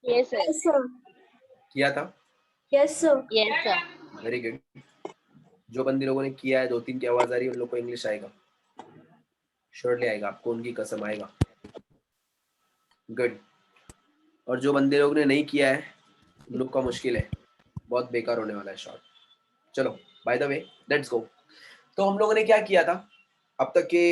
Yes, sir. Yes, sir. किया था? Yes, sir. Yes, sir. Very good. जो बंदी लोगों ने किया है, 2-3 की आवाज आ रही है, उन लोग को इंग्लिश आएगा, श्योरली आएगा, आपको उनकी कसम आएगा। गुड। और जो बंदे लोग ने नहीं किया है उन लोग का मुश्किल है, बहुत बेकार होने वाला है शॉट। चलो by the way let's go. तो हम लोगों ने क्या किया था अब तक के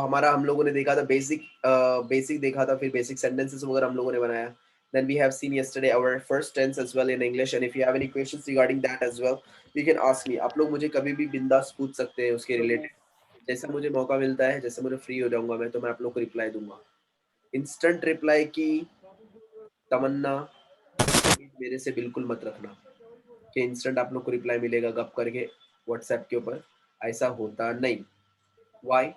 हमारा हम लोगों ने देखा था बेसिक देखा था, फिर बेसिक सेंटेंसेस वगैरह हम लोगों ने बनाया। Then we have seen yesterday our first tense as well in English, and if you have any questions regarding that as well, you can ask me. आप लोग मुझे कभी भी बिंदास पूछ सकते हैं उसके रिलेटेड, जैसा मुझे मौका मिलता है, जैसे मुझे फ्री हो जाऊंगा मैं, तो मैं आप लोग को रिप्लाई दूंगा। इंस्टेंट रिप्लाई की तमन्ना मेरे से बिल्कुल मत रखना कि इंस्टेंट आप लोग को रिप्लाई मिलेगा गप करके व्हाट्सएप के ऊपर, ऐसा होता नहीं। वाई?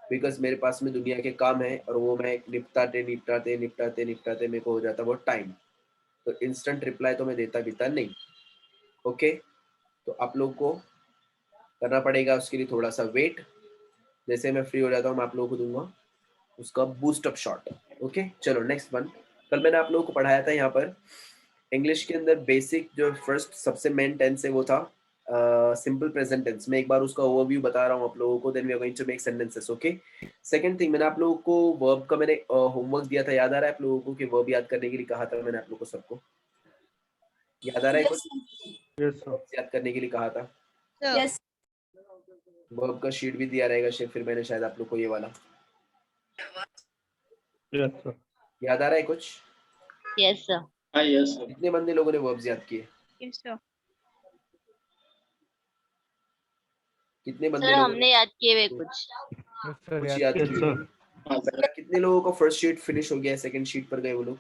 बिकॉज मेरे पास में दुनिया के काम है और वो मैं निपटाते निपटाते निपटाते निपटाते मेरे को हो जाता वो टाइम, तो इंस्टेंट रिप्लाई तो मैं देता बीता नहीं। ओके, तो आप लोग को करना पड़ेगा उसके लिए थोड़ा सा वेट, जैसे मैं फ्री हो जाता हूँ मैं आप लोगों को दूंगा उसका बूस्ट अप शॉट। ओके चलो नेक्स्ट वन। कल मैंने आप लोगों को पढ़ाया था यहाँ पर इंग्लिश के अंदर बेसिक जो फर्स्ट सबसे मेन टेंस है वो था सिंपल प्रेजेंट टेंस। मैं एक बार उसका ओवरव्यू बता रहा हूँ आप लोगों को, then we are going to make sentences. Okay, second thing, मैंने आप लोगों को वर्ब का मैंने होमवर्क दिया था, याद आ रहा है आप लोगों को कि वर्ब याद करने के लिए कहा था मैंने आप लोगों को, सबको याद आ रहा है कुछ? Yes, sir. याद करने के लिए कहा था, Yes. वर्ब का शीट भी दिया रहेगा शायद, फिर मैंने शायद आप लोग को ये वाला Yes, sir. याद आ रहा है कुछ? Yes, sir. Yes, sir. कितने बंदे लोगों ने वर्ब्स याद किए? Yes, sir. कितने बंदे सर लोगों हमने याद किए हुए कुछ। Yes, sir. कुछ Yes, याद yes, किए? sir. पहला कितने लोगों का फर्स्ट शीट फिनिश हो गया है, सेकंड शीट पर गए वो लोग?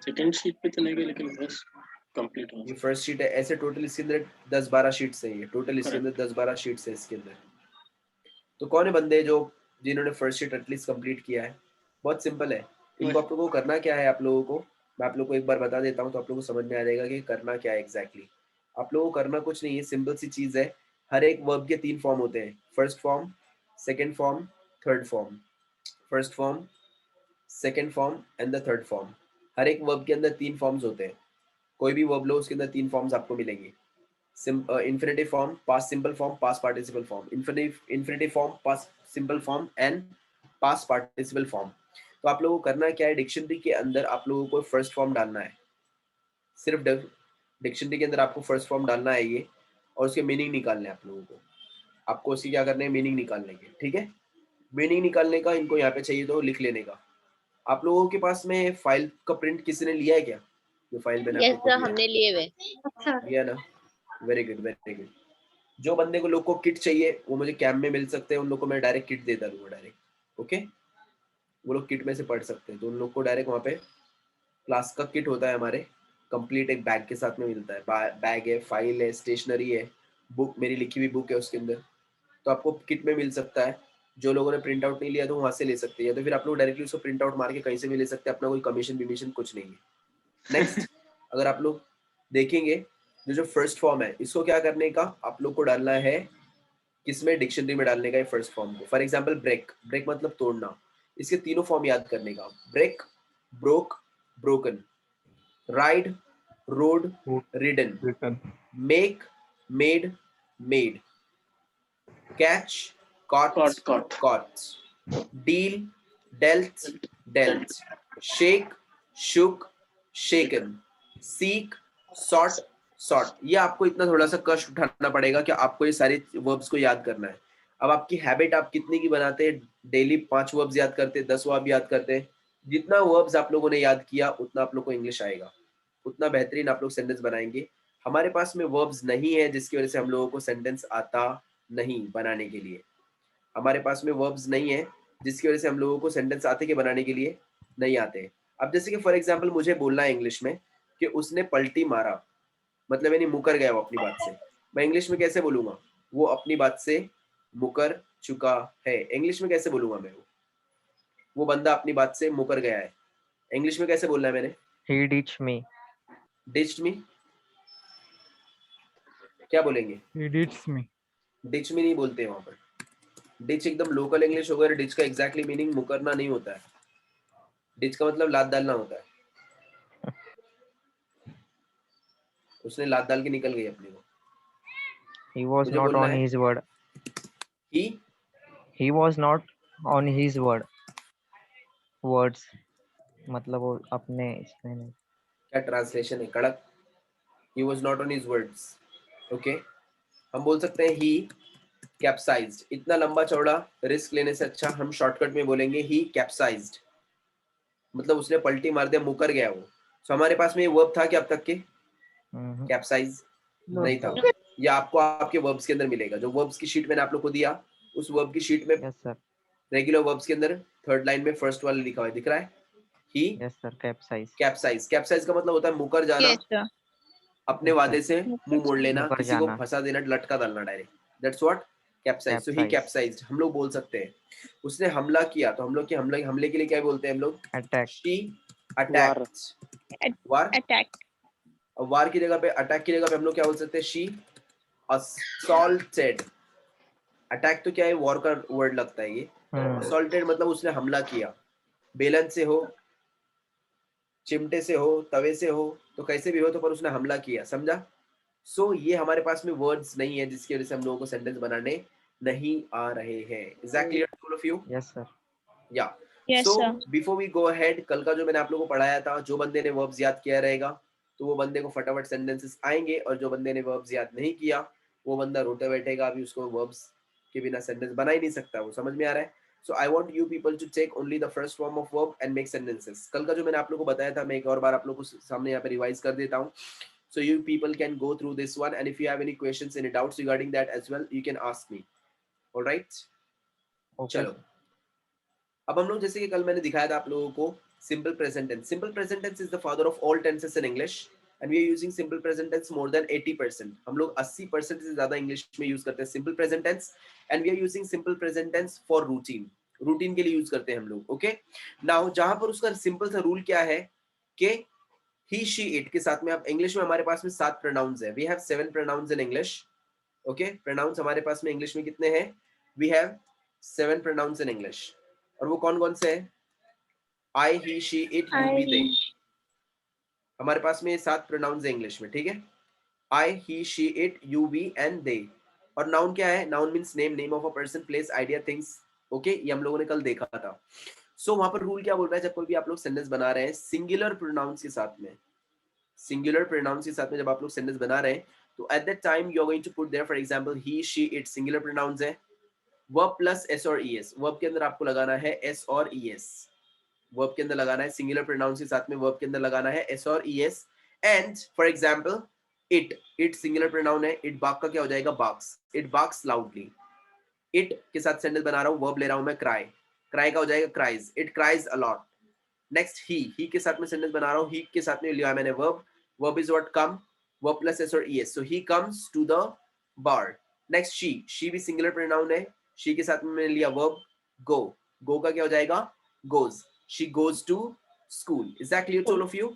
सेकंड शीट पे तो नहीं गए लेकिन फर्स्ट कंप्लीट हो ये फर्स्ट शीट है, ऐसे टोटल इसके अंदर 10-12 शीट्स है, ये टोटल इसके अंदर 10-12 शीट्स है इसके अंदर। तो कौन है बंदे जो जिन्होंने फर्स्ट शीट एटलीस्ट कंप्लीट किया है? बहुत सिंपल है, इनको आप लोगों को करना क्या है, आप लोगों को मैं आप लोगों को एक बार बता देता हूँ तो आप लोगों को समझ में आ जाएगा कि करना क्या है एग्जैक्टली। आप लोगों को करना कुछ नहीं है, सिंपल सी चीज है। हर एक वर्ब के 3 फॉर्म होते हैं, first form, second form, third form. First form, second form and the third form. हर एक वर्ब के अंदर 3 फॉर्म्स होते हैं, कोई भी वर्ब लो उसके अंदर 3 फॉर्म्स आपको मिलेंगे। Infinitive form, past simple form, past participle form. Infinitive form, past simple form and past participle form. तो आप लोगों को करना क्या है, डिक्शनरी के अंदर आप लोगों को फर्स्ट फॉर्म डालना है, सिर्फ डिक्शनरी के अंदर आपको फर्स्ट फॉर्म डालना है ये, और उसके मीनिंग निकालने हैं आप लोगों को। आपको उसकी क्या करने हैं, मीनिंग निकालने के, ठीक है? मीनिंग निकालने का इनको यहाँ पे चाहिए तो लिख लेने का। आप लोगों के पास में फाइल का प्रिंट किसी ने लिया है क्या? जो फाइल मैंने Yes, आपको sir. दिया हमने लिए हुए। लिया ना? Very good very good. जो बंदे को लोग को किट चाहिए वो मुझे कैम्प में मिल सकते हैं, उन लोग को मैं डायरेक्ट किट देता दूंगा डायरेक्ट। ओके, वो लोग किट में से पढ़ सकते हैं, तो उन लोग को डायरेक्ट वहाँ पे क्लास का किट होता है हमारे, कंप्लीट एक बैग के साथ में मिलता है। बैग है, फाइल है, स्टेशनरी है, बुक, मेरी लिखी हुई बुक है उसके अंदर, तो आपको किट में मिल सकता है। जो लोगों ने प्रिंट आउट नहीं लिया तो वहाँ से ले सकते हैं, या तो फिर आप लोग डायरेक्टली उसको प्रिंट आउट मार के कहीं से भी ले सकते हैं, अपना कोई कमीशन विमीशन कुछ नहीं है। नेक्स्ट, अगर आप लोग देखेंगे जो फर्स्ट फॉर्म है इसको क्या करने का, आप लोग को डालना है किसमें, डिक्शनरी में डालने का है फर्स्ट फॉर्म को। फॉर एग्जांपल ब्रेक, ब्रेक मतलब तोड़ना, इसके तीनों फॉर्म याद करने का, break, broke, broken, ride, rode, ridden, Written. Make, made, made, catch, caught, caught, deal, dealt, dealt, shake, shook, shaken, seek, sought, sought। ये आपको इतना थोड़ा सा कष्ट उठाना पड़ेगा कि आपको ये सारे वर्ब्स को याद करना है। अब आपकी हैबिट आप कितने की बनाते हैं, डेली 5 वर्ब्स याद करते हैं, 10 वर्ब याद करते हैं, जितना वर्ब्स आप लोगों ने याद किया उतना आप लोग को इंग्लिश आएगा, उतना बेहतरीन आप लोग सेंटेंस बनाएंगे। हमारे पास में वर्ब्स नहीं है जिसकी वजह से हम लोगों को सेंटेंस आता नहीं बनाने के लिए, हमारे पास में वर्ब्स नहीं है जिसकी वजह से हम लोगों को सेंटेंस आते के बनाने के लिए नहीं आते। अब जैसे कि फॉर एग्जांपल मुझे बोलना है इंग्लिश में कि उसने पलटी मारा, मतलब यानी मुकर गया वो अपनी बात से, मैं इंग्लिश में कैसे बोलूंगा, वो अपनी बात से मुकर चुका है। इंग्लिश में कैसे बोलूंगा मैं, वो बंदा अपनी बात से मुकर गया है, इंग्लिश में कैसे बोलना है मैंने? He ditched me. डिच्ड मी, क्या बोलेंगे? He ditched me. डिच मी नहीं बोलते वहां पर, डिच एकदम लोकल इंग्लिश होगा, डिच का एग्जैक्टली मीनिंग मुकरना नहीं होता है, डिच का मतलब लात डालना होता है। उसने लात डाल के निकल गई अपनी को। He was मुझे not बोलना on है his word. he He was not on his words. मतलब वो अपने इसमें नहीं। क्या ट्रांसलेशन है कड़क? he was not on his words. Okay हम बोल सकते हैं he capsized. इतना लंबा चौड़ा रिस्क लेने से अच्छा हम शॉर्टकट में बोलेंगे he capsized. मतलब उसने पलटी मार दिया, मुकर गया वो। So हमारे पास में ये वर्ब था क्या अब तक के? कैप्साइज No, नहीं था। sir. ये आपको आपके वर्ब्स के अंदर मिलेगा। जो वर्ब्स की शीट मैंने आप लोग को दिया, उस वर्ब की शीट में Yes sir. रेगुलर वर्ब्स के अंदर थर्ड लाइन में फर्स्ट वाला लिखा हुआ है, दिख रहा है? ही Yes sir. Capsize. Capsize. Capsize का मतलब होता है मुकर जाना, Yes, sir. अपने Yes, वादे sir. से मुंह मोड़ लेना, मुकर किसी को जाना। फंसा देना, लटका डालना direct. That's what capsize. So he Capsize. कैप्साइज्ड हम लोग बोल सकते हैं। उसने हमला किया तो हम लोग के हमले के लिए क्या बोलते हैं हम लोग? Attack. She attacked. War Attack. अब वार की जगह पे, अटैक की जगह पे हम लोग क्या बोल सकते हैं? She assaulted. अटैक तो क्या है, वॉर का वर्ड लगता है ये। असॉल्टेड मतलब उसने हमला किया, बेलन से हो, चिमटे से हो, तवे से हो, तो कैसे भी हो तो पर उसने हमला किया, समझा? सो ये हमारे पास में वर्ड्स नहीं है जिसकी वजह से हम लोगों को सेंटेंस बनाने नहीं आ रहे हैं। Is that clear to all of you? Yes sir. या Yes, so sir. Before we go ahead, कल का जो मैंने आप लोगों को पढ़ाया था, जो बंदे ने वर्ब्स याद किया रहेगा तो वो बंदे को फटाफट सेंटेंसेस आएंगे, और जो बंदे ने वर्ब्स याद नहीं किया वो बंदा रोते बैठेगा, अभी उसको वर्ब्स के बिना सेंटेंस बना ही नहीं सकता। वो समझ में आ रहा है? So I want you people to take only the first form of verb and make sentences. कल का जो मैंने आप लोगों को बताया था, मैं एक और बार आप लोगों को सामने यहाँ पे रिवाइज कर देता हूँ, so you people can go through this one, and if you have any questions, any doubts regarding that as well, you can ask me. All right? Okay. चलो, अब हम लोग जैसे कि कल मैंने दिखाया था आप लोगों को simple present tense. Simple present tense is the father of all tenses in English, and we are using simple present tense more than 80%। हम लोग 80% से ज्यादा इंग्लिश में यूज करते हैं simple present tense, and we are using simple present tense for routine. Routine के लिए use करते हैं हम लोग। ओके, नाउ जहां पर उसका सिंपल सा रूल क्या है कि he she it के साथ में, अब इंग्लिश में हमारे पास में 7 प्रोनाउंस है। We have 7 pronouns in English. Okay, pronouns हमारे पास में इंग्लिश में कितने हैं? We have 7 pronouns in English, और वो कौन कौन से हैं? I, he, she, it, you, we, they. हमारे पास में 7 प्रोनाउंस है इंग्लिश में, ठीक है? I, he, she, it, you, we and they. और नाउन क्या है? Noun means name, name of a person, place, idea, things. Okay, ये हम लोगों ने कल देखा था। सो वहां पर रूल क्या बोल रहा है? जब कोई भी आप लोग सेंटेंस बना रहे हैं सिंगुलर प्रोनाउंस के साथ में, सिंगुलर प्रोनाउंस के साथ में जब आप लोग सेंटेंस बना रहे हैं, तो at that time you are going to put there, for example he, she, it singular pronouns है, वर्ब प्लस एस और ईएस। वर्ब के अंदर आपको लगाना है एस और ईएस। वर्ब के अंदर लगाना है, सिंगुलर प्रोनाउंस के साथ में वर्ब के अंदर लगाना है एस और E S. And for example it, it singular pronoun है, इट बाक का क्या हो जाएगा? Barks. It barks loudly. It के साथ सेंटेंस बना रहा हूं, वर्ब ले रहा हूं मैं क्राई, क्राई का हो जाएगा cries. It cries a lot. Next he के साथ में सेंटेंस बना रहा हूं, ही के साथ में लिया मैंने verb, verb is what? come, verb plus s or es, so he comes to the bar. next she भी singular pronoun है, she के साथ में मैंने लिया verb go, go का क्या हो जाएगा? goes, she goes to school. is that clear to all of you?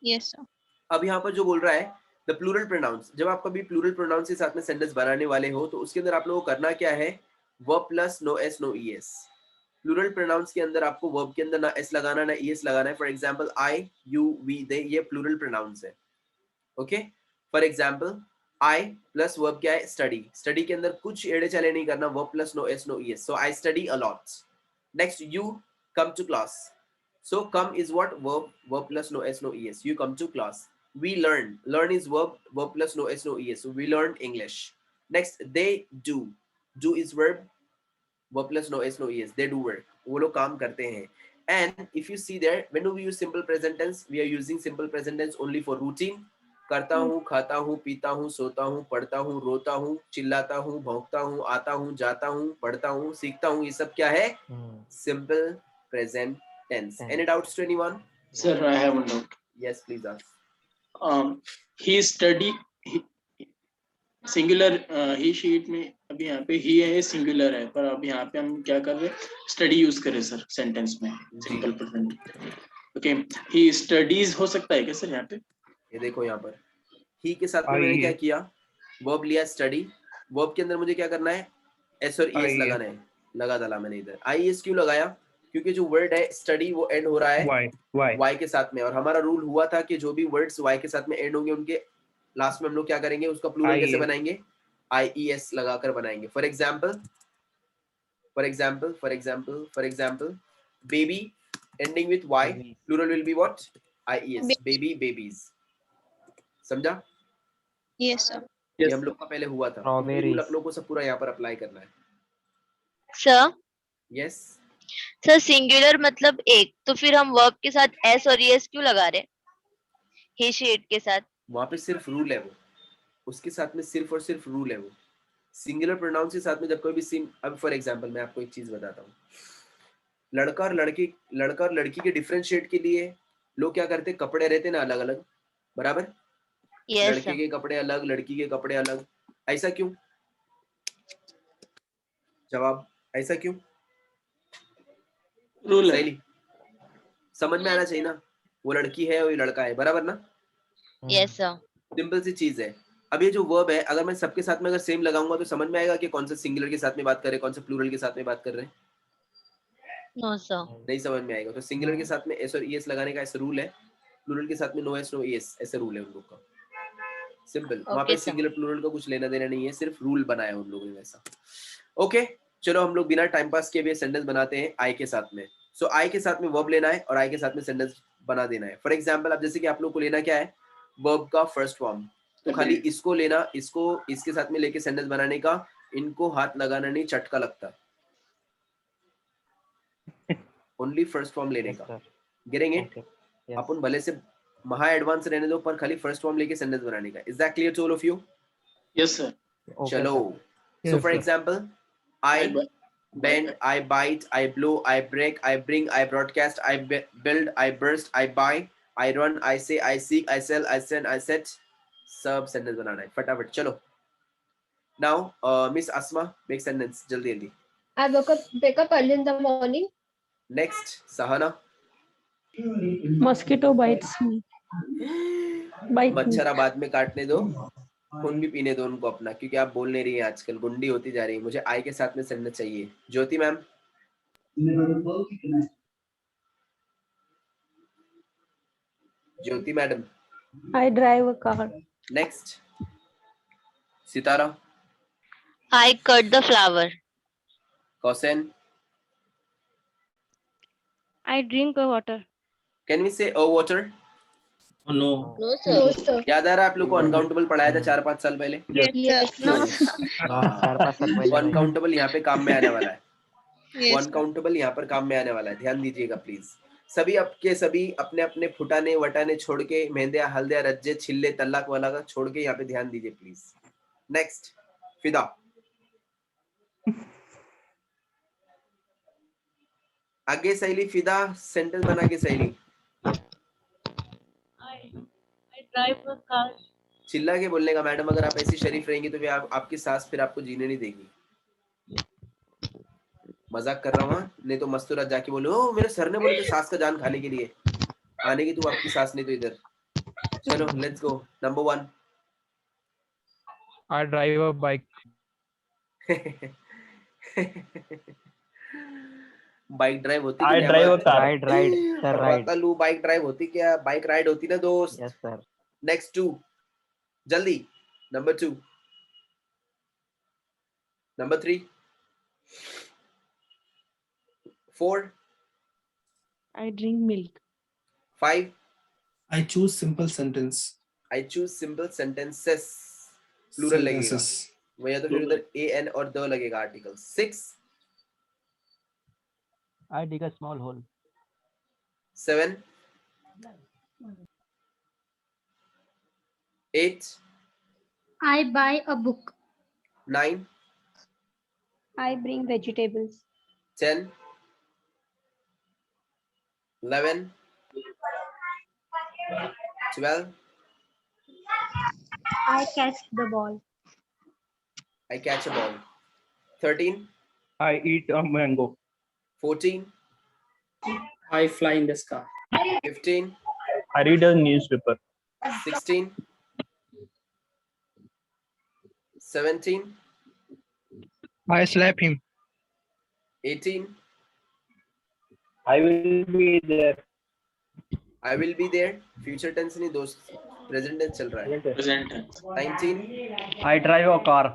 Yes, sir. अब यहाँ पर जो बोल रहा है द प्लूरल प्रोनाउंस, जब आप कभी प्लूरल प्रोनाउंस के साथ में सेंटेंस बनाने वाले हो तो उसके अंदर आप लोगों को करना क्या है? Verb plus no S no E S. Plural pronouns के अंदर आपको वर्ब के अंदर ना एस लगाना ना ई एस लगाना है। For example I, you, we, they, ये प्लूरल प्रोनाउंस है। Okay, for example I plus verb क्या है? स्टडी। स्टडी के अंदर कुछ एड़े चले नहीं करना, verb plus no S no E S, so I study a lot. Next you come to class, so come is what? verb, verb plus no s no es, you come to class. We learn, learn is verb, verb plus no s no es, so we learn English. Next they do, do is verb, verb plus no s no es, they do work, वो लोग काम करते हैं। And if you see there, when we use simple present tense, we are using simple present tense only for routine. करता हूँ, खाता हूँ, पीता हूँ, सोता हूँ, पढ़ता हूँ, रोता हूँ, चिल्लाता हूँ, भौंकता हूँ, आता हूँ, जाता हूँ, पढ़ता हूँ, सीखता हूँ, ये सब क्या है? Simple present tense. Any doubts to anyone? Sir, I have one doubt. Yes, please ask. He study singular, he sheet में अभी यहाँ पे ही है, सिंगुलर है, पर अब यहाँ पे हम क्या कर रहे हैं? स्टडी यूज करें सर सेंटेंस में, simple present. Okay, he studies हो सकता है क्या सर यहाँ पे? ये देखो यहाँ पर ही के साथ में मैंने क्या किया? वर्ब लिया स्टडी, वर्ब के अंदर मुझे क्या करना है? एस और ईएस लगाना है, लगा डाला मैंने इधर। आईएस क्यों लगाया? क्योंकि जो वर्ड है स्टडी वो एंड हो रहा है वाई के साथ में, और हमारा रूल हुआ था कि जो भी वर्ड्स वाई के साथ में एंड होंगे उनके लास्ट में हम लोग क्या करेंगे, उसका प्लूरल कैसे IES. बनाएंगे, IES लगाकर बनाएंगे. For example baby ending with Y, Babies. plural will be what, IES, baby, babies. समझा? Yes, sir. ये हम लोग का पहले हुआ था. तो ये रूल Strawberries. आप लोग को सब पूरा यहाँ पर अप्लाई करना है. सर यस, सर सिंगुलर मतलब एक, तो फिर हम वर्ब के साथ एस और एस क्यों लगा रहे? ही शी इट के साथ. वहां पे सिर्फ रूल है वो, उसके साथ में सिर्फ और सिर्फ रूल है वो. सिंगुलर प्रोनाउंस के साथ में जब कोई भी सिम, अब फॉर एग्जांपल मैं आपको एक चीज बताता हूँ. लड़का और लड़की के डिफरेंशिएट के लिए लोग क्या करते हैं, कपड़े रहते हैं ना अलग अलग, बराबर. यस लड़के के कपड़े अलग, लड़की के कपड़े अलग. ऐसा क्यों? जवाब, ऐसा क्यों? रूल है. सही, समझ में आना चाहिए ना. वो लड़की है और ये लड़का है, बराबर ना. Yes sir. सिंपल सी चीज है. अब ये जो वर्ब है, अगर मैं सबके साथ में अगर सेम लगाऊंगा तो समझ में आएगा कि कौन सा सिंगुलर के साथ में बात कर रहे हैं, कौन सा प्लूरल के साथ में बात कर रहे हैं. No sir. नहीं समझ में आएगा. तो सिंगुलर के साथ में एस और ईएस लगाने का ऐसा रूल है, प्लूरल के साथ में नो एस नो ईएस ऐसा रूल है उन लोग का. सिंपल. वहां पे Okay, sir. सिंगुलर प्लूरल का कुछ लेना देना नहीं है, सिर्फ रूल बनाया उन लोगों ने वैसा. ओके, चलो हम लोग बिना टाइम पास किए भी सेंटेंस बनाते हैं आई के साथ में. सो आई के साथ में वर्ब लेना है और आई के साथ में सेंटेंस बना देना है. फॉर एग्जांपल, अब जैसे कि आप लोग को लेना क्या है, वर्ब का फर्स्ट फॉर्म. तो खाली इसको लेना, इसको इसके साथ में लेके सेंटेंस बनाने का. इनको हाथ लगाना नहीं, चटका लगता है. ओनली फर्स्ट फॉर्म लेने Yes, का. sir. Getting it? Okay. Yes. अपन भले से महा एडवांस रहने दो, पर खाली फर्स्ट फॉर्म लेके सेंटेंस बनाने का. Is that clear to all of you? Yes sir. Okay, चलो. sir. So for example, I bend, I bite, I blow, I break, I bring, I broadcast, I build, I burst, I buy, I run, I say, I seek, I sell, I send, I set. सब sentence बनाना है फटाफट. चलो. Now, Miss Asma, make sentence जल्दी जल्दी. I wake up early in the morning. Next, Sahana. Mosquito bites me. Bite me. मच्छर बाद में काटने दो, खून भी पीने दो उनको अपना, क्योंकि आप बोल नहीं रही हैं आजकल, गुंडी होती जा रही है. मुझे आई के साथ में सेंटेंस चाहिए. Jyoti ma'am. Jyoti madam. I drive a car. Next, Sitara. I cut the flower. Kausain. I drink a water. Can we say a water? No. No No, sir. sir. याद आ रहा है आप लोग को अनकाउंटेबल पढ़ाया था 4-5 साल पहले. Yes. चार पांच साल पहले वो नहीं. अनकाउंटेबल यहाँ पे काम में आने वाला है. वो Yes. अनकाउंटेबल यहाँ पर काम में आने वाला है, ध्यान दीजिएगा प्लीज. सभी आपके सभी अपने अपने फुटाने वटाने छोड़ के, मेहंदिया हल्दिया रज्जे छिल्ले तल्लाक वाला का छोड़ के यहाँ पे ध्यान दीजिए प्लीज. नेक्स्ट, फिदा. आगे सहेली फिदा, सेंटेंस बना के सहेली. I drive a car. चिल्ला के बोलने का मैडम. अगर आप ऐसी शरीफ रहेंगी तो फिर आपकी सास फिर आपको जीने नहीं देगी. मजाक कर रहा हूँ, नहीं तो मस्तूरत जाके बोलो, ओ मेरे सर ने बोले थे सास का जान खाने के लिए. आने की तू आपकी सास नहीं तो इधर. चलो let's go. Number 1. I drive a bike. Bike drive होती I कि drive a car. Ride, sir, ride. लू बाइक ड्राइव होती क्या? बाइक राइड होती ना दोस्त. Yes, sir. नेक्स्ट 2, जल्दी. Number 2. Number 3. 4. I drink milk. 5. I choose simple sentence. I choose simple sentences. Plural लगेगा. Sentences. वो या तो फिर उधर ए एन और द लगेगा article. 6. I dig a small hole. 7. 8. I buy a book. 9. I bring vegetables. 10. 11. 12. I catch the ball. I catch a ball. 13. I eat a mango. 14. I fly in the sky. 15. I read a newspaper. 16. 17. I slap him. 18. I will be there. I will be there. Future tense नहीं दोस्त. Present tense चल रहा है. Present है. 19, I drive a car.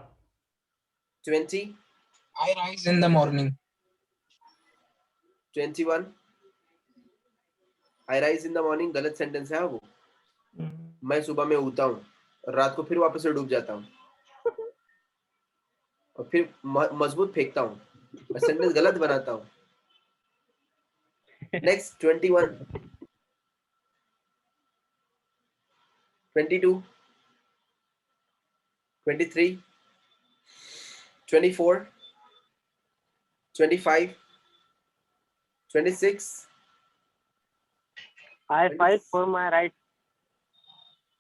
20, I rise in the morning. 21. I rise in the morning गलत sentence है वो. मैं सुबह में उठता हूँ और रात को फिर वापस से डूब जाता हूँ और फिर मजबूत फेंकता हूँ. मैं सेंटेंस गलत बनाता हूँ. Next 21, 22, 23, 24, 25, 26. I fight for my rights.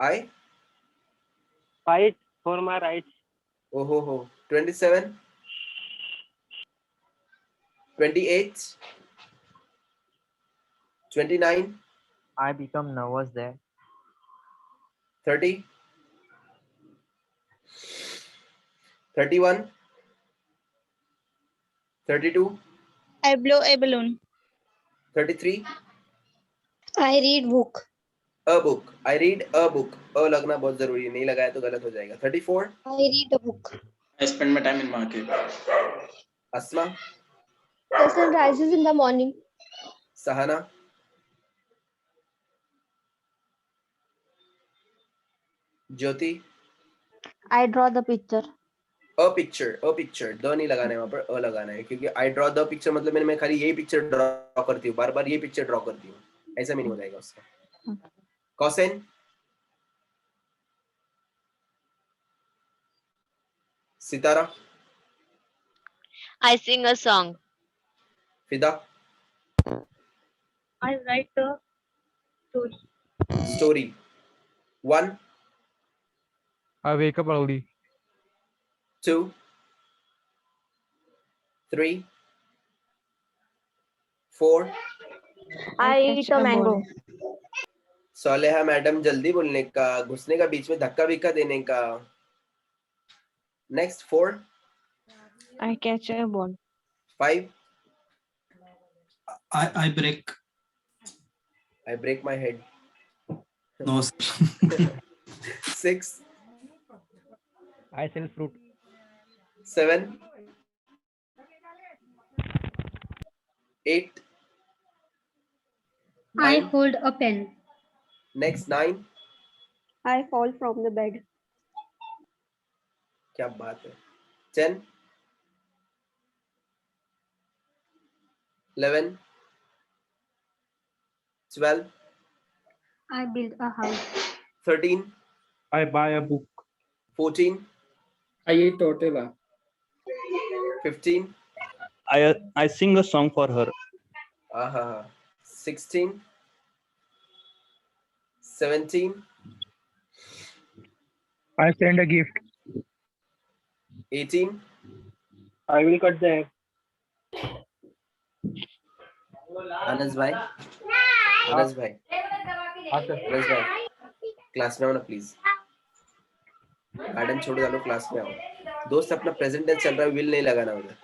I Fight for my rights. oh ho ho 27, 28, 29, I become nervous there. 30, 31, 32, I blow a balloon. 33. I read book. A book. I read a book. अ लगना बहुत जरूरी है, नहीं लगाया तो गलत हो जाएगा. 34. I read a book. I spend my time in market. Asma, The sun rises in the morning. Sahana, Jyoti. I draw the picture. A picture. The नहीं लगाना है वहां पर, अ लगाना है क्योंकि I draw the picture मतलब मैं खाली यही पिक्चर ड्रॉ करती हूँ, बार बार ये पिक्चर ड्रॉ करती हूँ, ऐसा मीनिंग हो जाएगा उसका. Cosine, Sitara, I sing a song. फिदा, I write a story. story. 1, I wake up early. 2, 3, 4. I eat a mango. Soleha madam जल्दी बोलने का, घुसने का, बीच में धक्का भिक्का देने का. Next 4, I catch a ball. 5. I break. I break my head. No. 6, I sell fruit. 7, 8, I 9. hold a pen. Next 9. I fall from the bed. क्या बात है. 10, 11, 12, I build a house. 13, I buy a book. 14, I eat tortilla. 15, I sing a song for her. 16, 17, I send a gift. 18. I will cut the hair. Anas भाई, अनस भाई, अनस भाई, class में आओ ना please. Garden छोड़ डालो, क्लास में आओ. दोस्त अपना प्रेजेंट टेंस चल रहा है, विल नहीं लगाना उधर.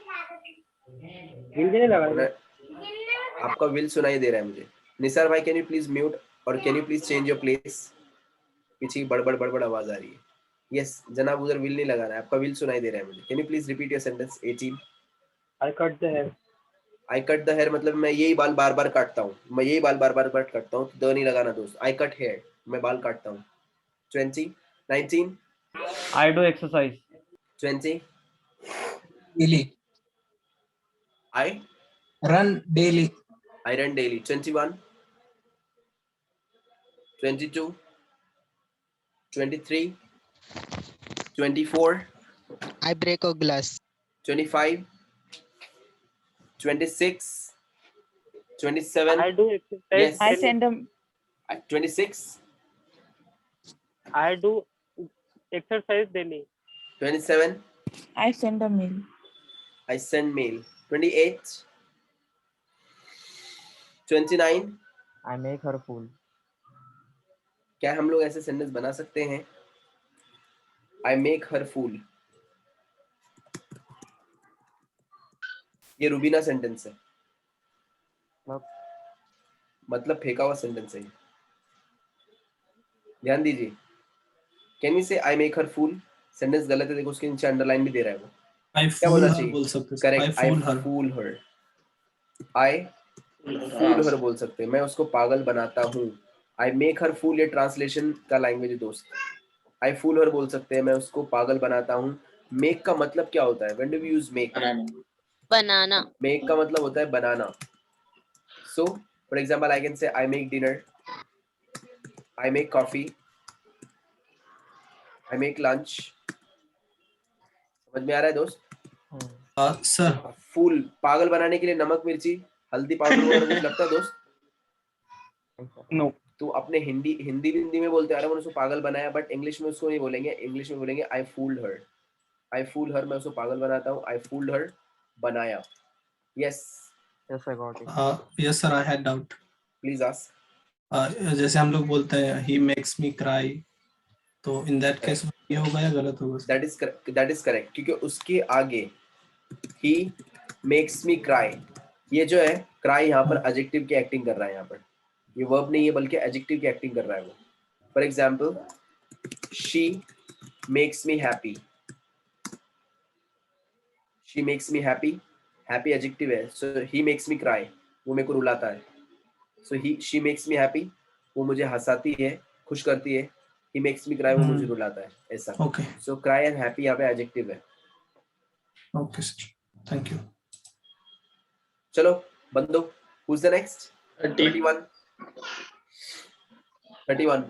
आपका विल सुनाई दे रहा है मुझे. निसार भाई कैन यू प्लीज म्यूट और can you please change your place. पीछे बड़बड़ आवाज आ रही है. यस जनाब, उधर विल नहीं लगाना है, आपका विल सुनाई दे रहा है मुझे. Can you please repeat your sentence. 18. I cut the hair. I cut the hair मतलब मैं यही बाल बार बार काटता हूँ, मैं यही बाल बार बार काटता हूँ. द नहीं लगाना दोस्त. आई कट हेयर, मैं बाल काटता हूँ. 20, 19, I do exercise. 20. Daily. I Run daily. run daily. 21, 22, 23, 24, I break a glass. 25, 26, 27. I do exercise. Yes. I send a 26, I do exercise daily. 27. I send a mail. I send mail. 28, 29. I make her fool. क्या हम लोग ऐसे sentence बना सकते हैं? I make her fool. ये Rubina sentence है, मतलब फेंका हुआ सेंटेंस है. ध्यान दीजिए. कैन वी से I make her fool? Sentence गलत है, देखो उसके नीचे अंडरलाइन भी दे रहा है वो। I क्या fool बोलना her चाहिए? बोल सकते हैं। Correct, I I fool her. फूल हर। आई फूल हर बोल सकते हैं, मैं उसको पागल बनाता हूँ। आई मेक हर फूल, ये ट्रांसलेशन का लैंग्वेज है दोस्त। आई फूल हर बोल सकते हैं, मैं उसको पागल बनाता हूँ। मेक का मतलब क्या होता है? When do we use make? बनाना। मेक का मतलब होता है बनाना। So for example I can say I make dinner, I make coffee, I make lunch. समझ में आ रहा है दोस्त? Sir, फूल पागल बनाने के लिए नमक, मिर्ची, हल्दी पाउडर वगैरह कुछ लगता है दोस्त? No. तो अपने हिंदी में बोलते हैं, अरे मैंने उसको पागल बनाया, बट इंग्लिश में उसको नहीं बोलेंगे। इंग्लिश में बोलेंगे आई फूल्ड हर। आई फूल्ड हर, मैं उसको पागल बनाता हूँ। आई फूल्ड हर, बनाया। Yes, Yes, I got it. yes sir, I had doubt. Please ask. जैसे हम लोग बोलते हैं he makes me cry, तो in that case ये होगा या गलत होगा? दैट इज करेक्ट, क्योंकि उसके आगे ही मेक्स मी क्राई, ये जो है क्राई यहाँ पर एडजेक्टिव की एक्टिंग कर रहा है। यहाँ पर ये वर्ब नहीं है बल्कि एडजेक्टिव की एक्टिंग कर रहा है वो। For example, she makes me happy. She makes me happy, happy adjective है। सो ही मेक्स मी क्राई, वो मेरे को रुलाता है। सो ही शी मेक्स मी हैप्पी, वो मुझे हंसाती है, खुश करती है। ही मेक्स मी क्राई, वो मुझे रुलाता है, ऐसा। Okay, so cry and happy यहाँ पे एडजेक्टिव है। okay sir, thank you. चलो बंदो, who's the next? 30. 31, 31,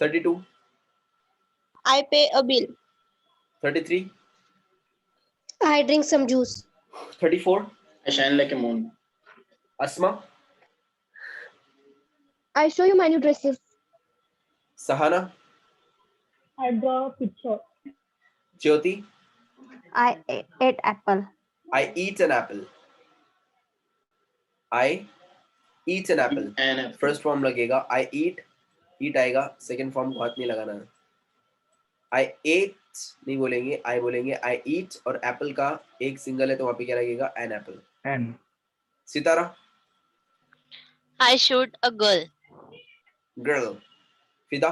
32, I pay a bill. 33, I drink some juice. 34, I shine like a moon. Asma, I show you my new dresses. Sahana, I draw a picture. Jyoti, I ate apple. I eat an apple. I eat an apple. An apple. First form लगेगा I eat, eat आएगा, second form को हाथ नहीं लगाना है। I ate नहीं बोलेंगे, I बोलेंगे I eat, और एप्पल का एक सिंगल है तो वहां पे क्या लगेगा? an apple. N. Sitara, I shoot a girl. girl. फिदा,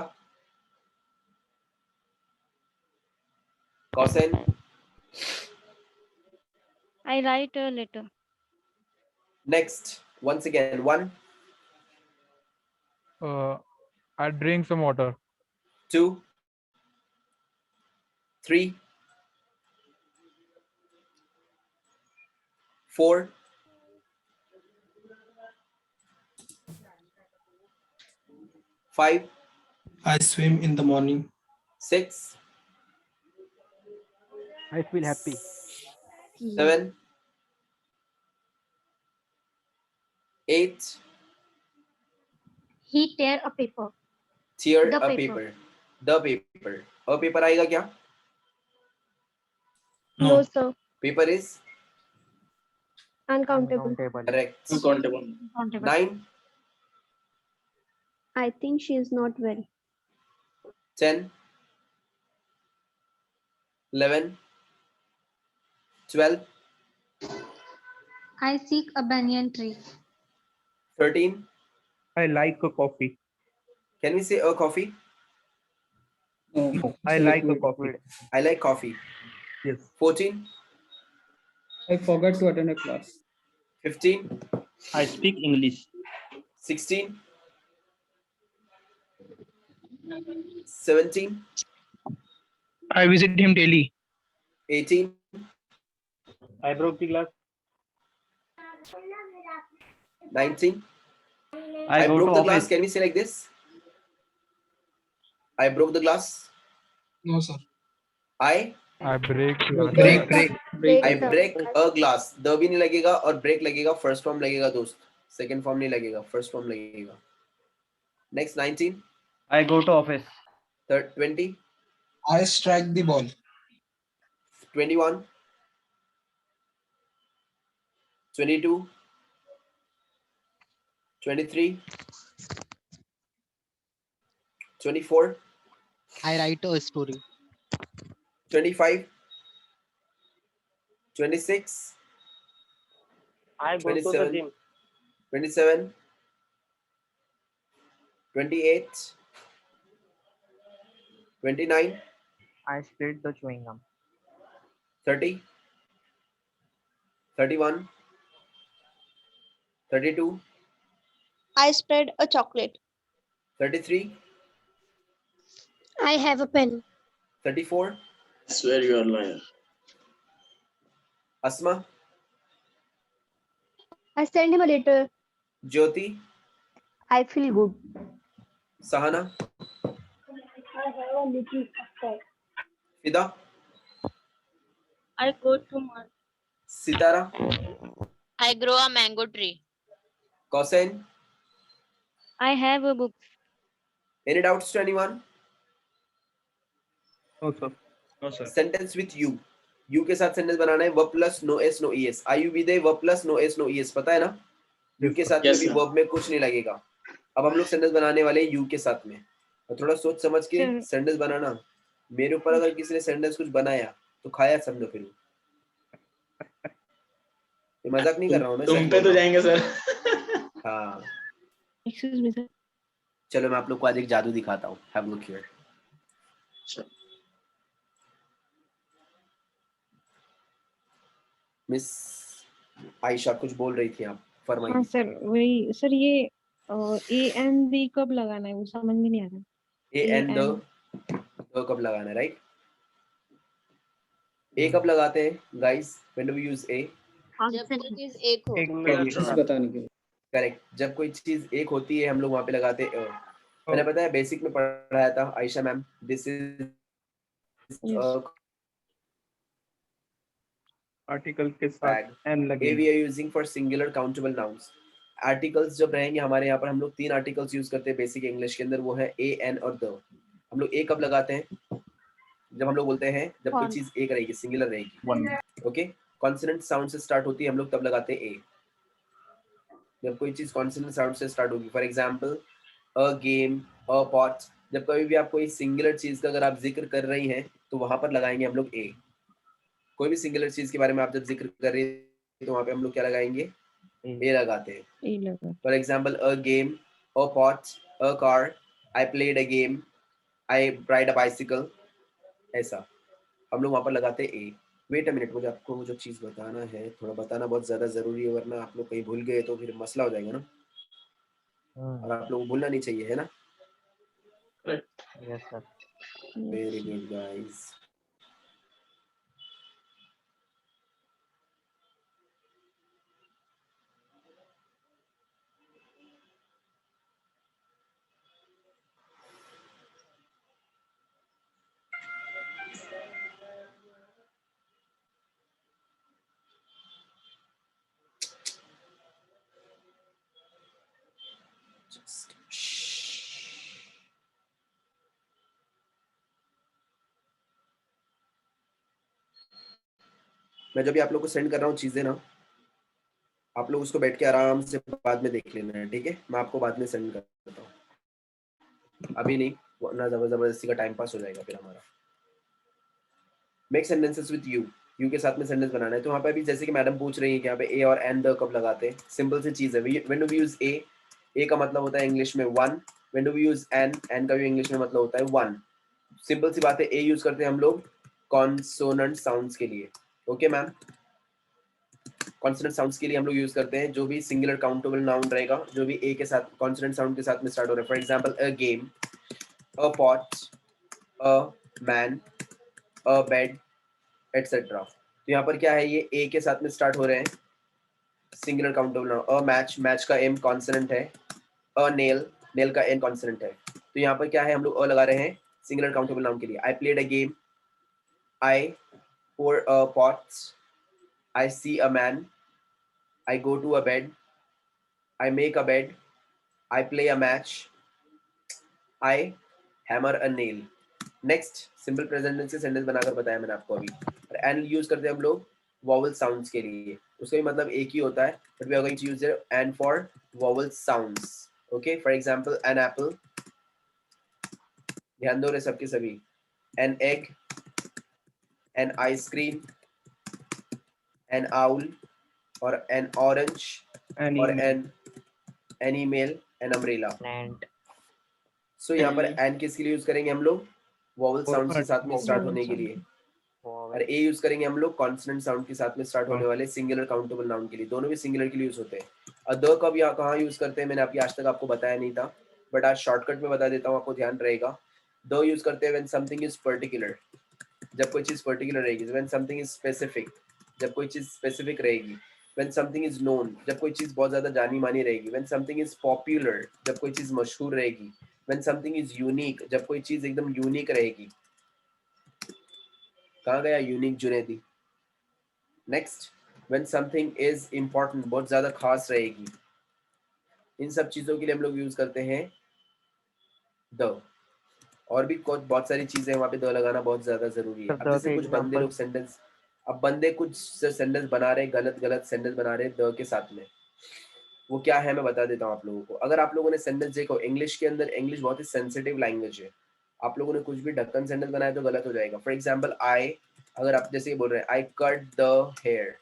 कौसैन, I write a letter. next, once again, 1, I drink some water. 2, 3, 4, 5, I swim in the morning. 6, I feel happy. 7, 8, He tear a paper. tear The a paper. paper. The paper. A paper आएगा क्या? No, No, sir. Paper is Uncountable. Uncountable. correct. Uncountable. 9, I think she is not well. 10, 11, 12, I seek a banyan tree. 13. I like a coffee. Can we say a coffee? No, I like a coffee. I like coffee. Yes. 14, I forgot to attend a class. 15, I speak English. 16, 17, I visit him daily. 18, I broke the glass. 19. I go broke to the glass. office. Can we say like this? I broke the glass. no sir. I break. I break a glass. The भी नहीं लगेगा और break लगेगा, first form लगेगा दोस्त, second form नहीं लगेगा, first form लगेगा. Next, 19, I go to office. 20, I strike the ball. 21, 22, 23, 24, I write a story. 25, 26, I go to the 27, gym. 27, 28, 29, I split the chewing gum. 30, 31, 32, I spread a chocolate. 33, I have a pen. 34, I swear you are a liar. Asma, I send him a letter. Jyoti, I feel good. Sahana, I have a little after. Fida, I go to my. Sitara, I grow a mango tree. Kausain. I have a book. Any doubts to anyone? No, sir. No, sir. Sentence with you. You के साथ sentence बनाना है verb plus no S no E S. I you we they verb plus no S no E S. पता है ना? You के साथ में Yes, भी sir. वर्ब में कुछ नहीं लगेगा. अब हम लोग सेंटेंस बनाने वाले हैं यू के साथ में. और थोड़ा सोच समझ के Sir. सेंटेंस बनाना. मेरे ऊपर अगर किसी ने सेंटेंस कुछ बनाया तो खाया समझो फिर. ये मजाक नहीं कर रहा हूँ मैं. तुम सच पे बोल तो रहा हूँ. जाएंगे सर. हाँ. Excuse me, sir. चलो मैं आप लोग को आज एक जादू दिखाता हूँ. Have look here. Miss Ayesha कुछ बोल रही थी आप. फरमाइए. हाँ सर, वही सर, ये ए एंड बी कब लगाना है वो समझ में नहीं आ रहा. ए एंड द कब लगाना है, राइट? ए कब लगाते हैं guys? When do we use a? जब कोई चीज एक हो. बताने के लिए. करेक्ट. जब कोई चीज एक होती है हम लोग वहां पे लगाते हैं. मैंने पता है बेसिक में पढ़ाया था Ayesha ma'am. This is article के साथ एन ए लगे. We are using for singular countable nouns. Articles जब रहेंगे हमारे यहाँ पर, हम लोग 3 आर्टिकल्स यूज करते हैं बेसिक इंग्लिश के अंदर. वो है ए, एन और द. हम लोग ए कब लगाते हैं? जब हम लोग बोलते हैं जब कोई चीज एक रहेगी, सिंगुलर रहेगी. ओके. कॉन्सोनेंट साउंड से स्टार्ट होती है, हम लोग तब लगाते हैं ए. जब कोई चीज कॉन्सोनेंट साउंड से स्टार्ट होगी, for example a game, a pot. जब कभी भी आप कोई सिंगुलर चीज का अगर आप जिक्र कर रही हैं तो वहां पर लगाएंगे हम लोग ए. कोई भी सिंगुलर चीज के बारे में आप जब जिक्र कर रही है तो वहां पे हम लोग क्या लगाएंगे? ए लगाते हैं. ए लगा. For example a game, a pot, a car, I played a game, I ride a bicycle. ऐसा हम लोग वहां पर लगाते हैं ए. वेट अ मिनट, मुझे आपको वो जो चीज बताना है थोड़ा बताना बहुत ज्यादा जरूरी है, वरना आप लोग कहीं भूल गए तो फिर मसला हो जाएगा ना. और आप लोग को भूलना नहीं चाहिए, है ना? Yes, sir. Very good guys. मैं जब भी आप लोग को सेंड कर रहा हूँ चीजें ना, आप लोग उसको बैठ के आराम से बाद में देख लेना है, ठीक है? मैं आपको बाद में सेंड करता हूँ, अभी नहीं, वरना जबरदस्ती का टाइम पास हो जाएगा फिर हमारा. Make sentences with you. You के साथ में सेंटेंस बनाना है. तो वहाँ पे भी जैसे कि मैडम पूछ रही है कि यहाँ पे ए और एन द कब लगाते हैं. सिंपल सी चीज है. When do we use a? A का मतलब होता है इंग्लिश में one. When do we use an? An का भी इंग्लिश में मतलब होता है वन. सिंपल सी बात है. ए यूज करते हैं हम लोग कॉन्सोनेंट साउंड्स के लिए. Okay ma'am? कॉन्सोनेंट साउंड्स के लिए हम लोग यूज करते हैं जो भी सिंगुलर काउंटेबल नाउन रहेगा, जो भी ए के साथ कॉन्सोनेंट साउंड के साथ में स्टार्ट हो रहा है. For example a game, a pot, a man, a bed, etcetera. तो यहाँ पर क्या है, ये ए के साथ में स्टार्ट हो रहे हैं singular countable noun. A match, match का एम कॉन्सोनेंट है. अ नेल, नेल का एन कॉन्सोनेंट है. तो यहाँ पर क्या है, हम लोग अ लगा रहे हैं सिंगुलर काउंटेबल नाउन के लिए. I played a game, I pour a pot, I see a man, I go to a bed, I make a bed, I play a match, I hammer a nail. Next simple present tense से sentence बनाकर बताया मैंने आपको अभी. N use करते हैं हम लोग वॉवल साउंड्स के लिए. उसका भी मतलब एक ही होता है, but we are going to use an for vowel sounds. Okay. For example an apple, ध्यान दो रे सबके सभी. An egg, an ice cream, an owl, और एन ऑरेंज, और an email, an umbrella. Plant. So यहाँ पर एन किसके लिए यूज करेंगे हम लोग? वॉवल साउंड के साथ में स्टार्ट होने के लिए, और ए यूज करेंगे हम लोग कॉन्सोनेंट साउंड के साथ में स्टार्ट होने वाले सिंगुलर काउंटेबल नाउन के लिए। दोनों भी सिंगुलर के लिए यूज होते हैं। और द कब यहाँ कहाँ यूज करते हैं मैंने अभी आज तक आपको बताया नहीं था, बट आज शॉर्टकट में बता देता हूँ, आपको ध्यान रहेगा। द यूज करते हैं व्हेन समथिंग इज पर्टिकुलर, जब कोई चीज पर्टिकुलर रहेगी। व्हेन समथिंग इज स्पेसिफिक, जब कोई चीज स्पेसिफिक रहेगी। व्हेन समथिंग इज नोन, जब कोई चीज बहुत ज्यादा जानी मानी रहेगी। व्हेन समथिंग इज पॉपुलर, जब कोई चीज मशहूर रहेगी। व्हेन समथिंग इज यूनिक, जब कोई चीज एकदम यूनिक रहेगी। कहाँ गया unique Junaidi? Next, when something is important, बहुत ज्यादा खास रहेगी। इन सब चीजों के लिए हम लोग यूज करते हैं द। और भी कुछ बहुत सारी चीजें वहाँ पे द लगाना बहुत ज्यादा जरूरी है। अब जैसे कुछ बंदे लोग सेंटेंस, अब बंदे कुछ सेंटेंस बना रहे, गलत गलत सेंटेंस बना रहे द के साथ में, वो क्या है मैं बता देता हूँ आप लोगों को। अगर आप लोगों ने सेंटेंस देखो, इंग्लिश के अंदर, इंग्लिश बहुत ही सेंसिटिव लैंग्वेज है। आप लोगों ने कुछ भी ढक्कन सेंटेंस बनाया तो गलत हो जाएगा। फॉर एग्जाम्पल आई, अगर आप जैसे बोल रहे हैं I cut the hair,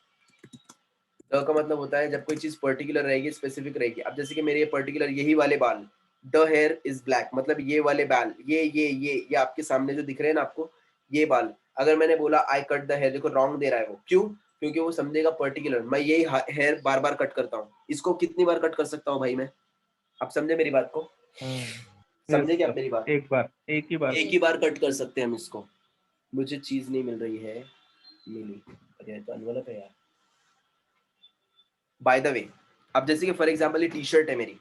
the का मतलब होता है जब कोई चीज पर्टिकुलर रहेगी, स्पेसिफिक रहेगी। अब जैसे कि मेरे ये पर्टिकुलर यही वाले बाल, द हेयर इज ब्लैक, मतलब ये वाले बाल, ये आपके सामने जो दिख रहे हैं ना आपको, ये बाल। अगर मैंने बोला आई कट द हेयर, देखो रॉन्ग दे रहा है वो, क्यों? क्योंकि वो समझेगा पर्टिकुलर, मैं यही हेयर बार बार कट करता हूँ। इसको कितनी बार कट कर सकता हूँ भाई मैं? आप समझे मेरी बात को? समझे क्या आप मेरी बात? एक बार, एक ही बार कट कर सकते हैं हम इसको। मुझे चीज नहीं मिल रही है, मिली, अरे तो अनवलप है यार। बाय द वे, अब जैसे कि फॉर एग्जांपल ये टी शर्ट है मेरी,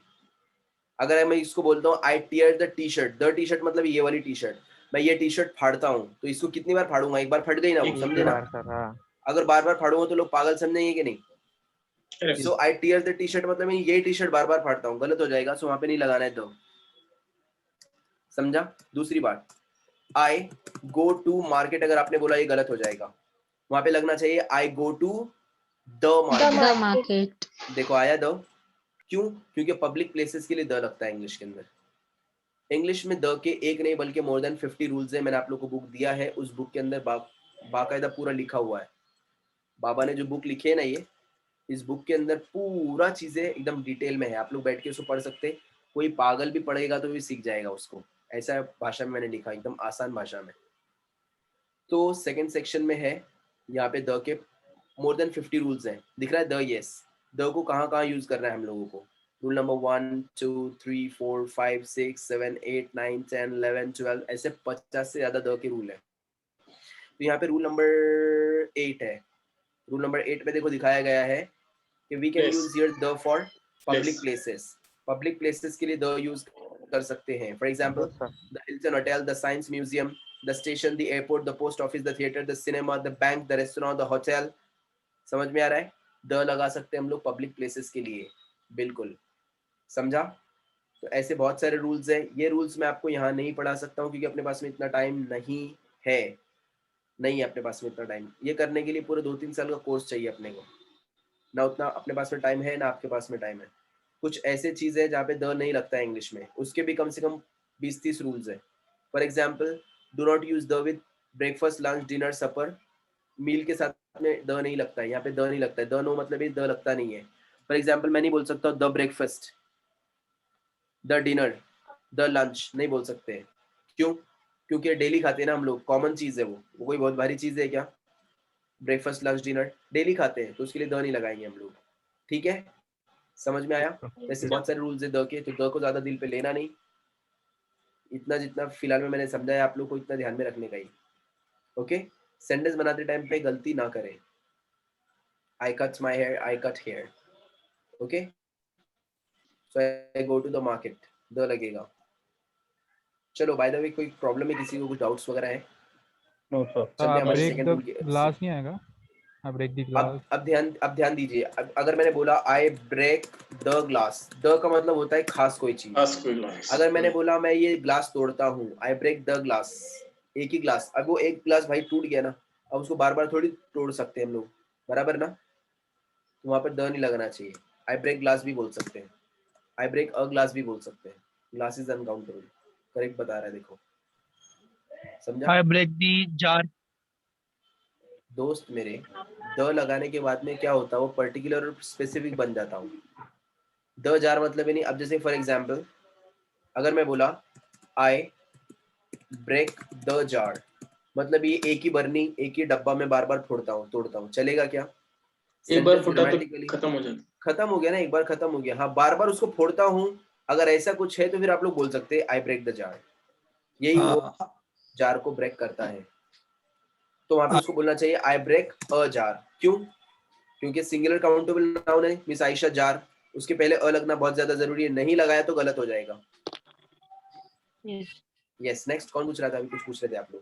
अगर मैं इसको बोलता हूँ I tear the T shirt, the T shirt मतलब ये वाली टी शर्ट, मैं ये टी शर्ट फाड़ता हूँ, तो इसको कितनी बार फाड़ूंगा? एक बार फट गई ना वो, समझे ना? अगर बार बार फाड़ूंगा तो लोग पागल समझेंगे कि नहीं? सो आई टीयर द टी शर्ट मतलब मैं ये टी शर्ट बार बार फाड़ता हूँ, गलत हो जाएगा। सो वहां पे नहीं लगाना है तो, समझा? दूसरी बात, आई गो टू मार्केट, अगर आपने बोला ये गलत हो जाएगा, वहां पे लगना चाहिए I go to the The market. देखो आया द, क्यों? क्योंकि पब्लिक प्लेसेस के लिए द लगता है इंग्लिश के अंदर। इंग्लिश में द के एक नहीं बल्कि मोर देन 50 रूल्स है। मैंने आप लोग को बुक दिया है, उस बुक के अंदर बाकायदा पूरा लिखा हुआ है। बाबा ने जो बुक लिखी है ना, ये इस बुक के अंदर पूरा चीजें एकदम डिटेल में है। आप लोग बैठ के उसको पढ़ सकते, कोई पागल भी पढ़ेगा तो भी सीख जाएगा उसको। ऐसा भाषा में मैंने लिखा, एकदम आसान भाषा में। तो सेकंड सेक्शन में है, यहाँ पे द के मोर देन 50 रूल्स हैं। दिख रहा है द? यस। द को कहाँ कहाँ यूज करना है हम लोगों को? रूल नंबर 1 2 3 4 5 6 7 8 9 10 11 12, ऐसे 50 से ज्यादा द के रूल है। तो यहाँ पे रूल नंबर 8 है। रूल नंबर 8 में देखो दिखाया गया है कि we can use here the for public places. Public places के लिए द यूज कर सकते हैं। For example the Hilton hotel, the science museum, the station, the airport, the post office, the theatre, the cinema, the bank, the restaurant, the hotel. समझ में आ रहा है? द लगा सकते हैं हम लोग पब्लिक प्लेसेस के लिए, बिल्कुल, समझा? तो ऐसे बहुत सारे रूल्स हैं। ये रूल्स मैं आपको यहाँ नहीं पढ़ा सकता हूँ क्योंकि अपने पास में इतना टाइम नहीं है, नहीं है अपने पास में इतना टाइम। ये करने के लिए पूरे 2-3 साल का कोर्स चाहिए अपने को, ना उतना अपने पास में टाइम है ना आपके पास में टाइम है। कुछ ऐसे चीज है जहाँ पे द नहीं लगता है इंग्लिश में, उसके भी कम से कम 20-30 रूल्स है। For example, do not use the with breakfast, lunch, dinner, supper. Meal के साथ में द नहीं लगता है, यहाँ पे द नहीं लगता है। द नो मतलब ये द लगता नहीं है। फॉर एग्जाम्पल, मैं नहीं बोल सकता the breakfast, the dinner, the lunch नहीं बोल सकते। क्यों? क्योंकि डेली खाते हैं ना हम लोग, कॉमन चीज है वो कोई बहुत भारी चीज है क्या? ब्रेकफास्ट, लंच, डिनर डेली खाते हैं, तो उसके लिए द नहीं लगाएंगे हम लोग। ठीक है, समझ में आया? ऐसे बहुत सारे रूल्स है द के, तो द को ज्यादा दिल पे लेना नहीं। इतना जितना फिलहाल में मैंने समझाया आप लोग को, इतना ध्यान में रखने का ही। ओके, सेंटेंस बनाते टाइम पे गलती ना करें। I cut my hair, I cut hair. Okay, so I go to the market, the लगेगा। चलो, बाय द वे कोई प्रॉब्लम है किसी को, कुछ डाउट्स वगैरह है? No sir. चलते हैं हमारे ब्रेक सेकंड द रूल के। ग्लास नहीं आएगा? Break the glass. अब ध्यान दीजिए। अगर मैंने बोला I break the glass, the का मतलब होता है खास कोई चीज। अगर मैंने बोला मैं ये ग्लास तोड़ता हूँ, आई ब्रेक द ग्लास, एक ही ग्लास, अब वो एक ग्लास भाई टूट गया ना, अब उसको बार बार थोड़ी तोड़ सकते हैं हम लोग, बराबर ना? तो वहां पर द नहीं लगना चाहिए। आई ब्रेक ग्लास भी बोल सकते हैं, आई ब्रेक अ ग्लास भी बोल सकते हैं। ग्लास इज अनकाउंटेबल, करेक्ट बता रहा है, देखो, समझा? I break the jar. दोस्त मेरे, द लगाने के बाद में क्या होता है, वो पर्टिकुलर और स्पेसिफिक बन जाता हूँ। द जार मतलब ही नहीं। अब जैसे फॉर एग्जाम्पल, अगर मैं बोला आई ब्रेक द जार, मतलब ये एक ही बरनी एक ही डब्बा में बार बार तोड़ता हूँ, चलेगा क्या? एक बार Sentence फुटा तो grammatically खत्म हो जाता। खत्म हो गया ना, एक बार खत्म हो गया। हाँ, बार बार उसको फोड़ता हूँ, अगर ऐसा कुछ है तो फिर आप लोग बोल सकते हैं आई ब्रेक द जार, यही वो जार को ब्रेक करता है। तो वहां पे उसको बोलना चाहिए आई ब्रेक अ जार। क्यों? क्योंकि सिंगुलर काउंटेबल नाउन है, मिस आयशा जार, उसके पहले अ लगना बहुत ज्यादा जरूरी है, नहीं लगाया तो गलत हो जाएगा। यस, नेक्स्ट कौन पूछ रहा था? अभी कुछ पूछ रहे थे आप लोग।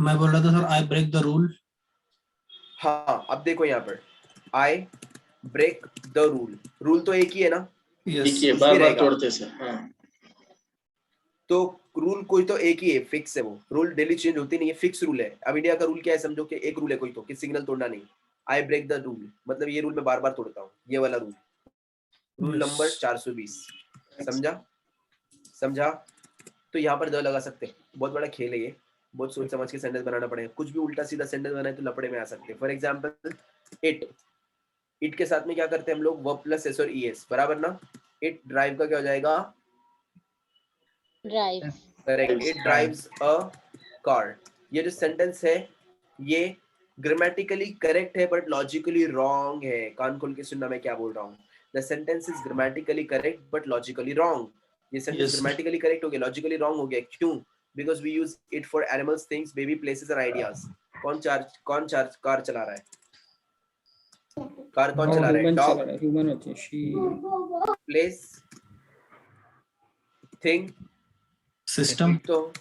मैं बोल रहा था sir I break the rule. हाँ, अब देखो यहाँ पर I break the rule, rule तो एक ही है ना, एक ही है, कुछ बार भी बार रहेगा। तोड़ते से। हाँ, तो रूल कोई तो एक ही है, फिक्स है, वो रूल डेली चेंज होती नहीं है, फिक्स रूल है। अब इंडिया का रूल क्या है समझो, कि एक रूल है कोई तो, कि सिग्नल तोड़ना नहीं। आई ब्रेक द रूल मतलब ये रूल मैं बार बार तोड़ता हूँ, ये वाला रूल, रूल नंबर 420। समझा? समझा? तो यहाँ पर द लगा सकते हैं। बहुत बड़ा खेल है ये, बहुत सोच समझ के सेंटेंस बनाना पड़ेगा। कुछ भी उल्टा सीधा सेंटेंस बनाए तो लपड़े में आ सकते हैं। फॉर एग्जाम्पल इट, इट के साथ में क्या करते हैं हम लोग, वर्ब प्लस एस और ईएस, बराबर ना। इट ड्राइव का क्या हो जाएगा? Drive. Correct, it drives a car. ये जो सेंटेंस है ये ग्रामेटिकली करेक्ट है बट लॉजिकली रॉन्ग है। कान खोल के सुनना मैं क्या बोल रहा हूँ। The sentence is grammatically correct but logically wrong. ये sentence Yes, sir. Grammatically correct हो गया, लॉजिकली रॉन्ग हो गया। क्यों? Because we use it for animals, things, baby, places and ideas. कौन कार चला रहा है? कार कौन चला रहा है? डॉग, ह्यूमन होती है शी। प्लेस, थिंग, सिस्टम तो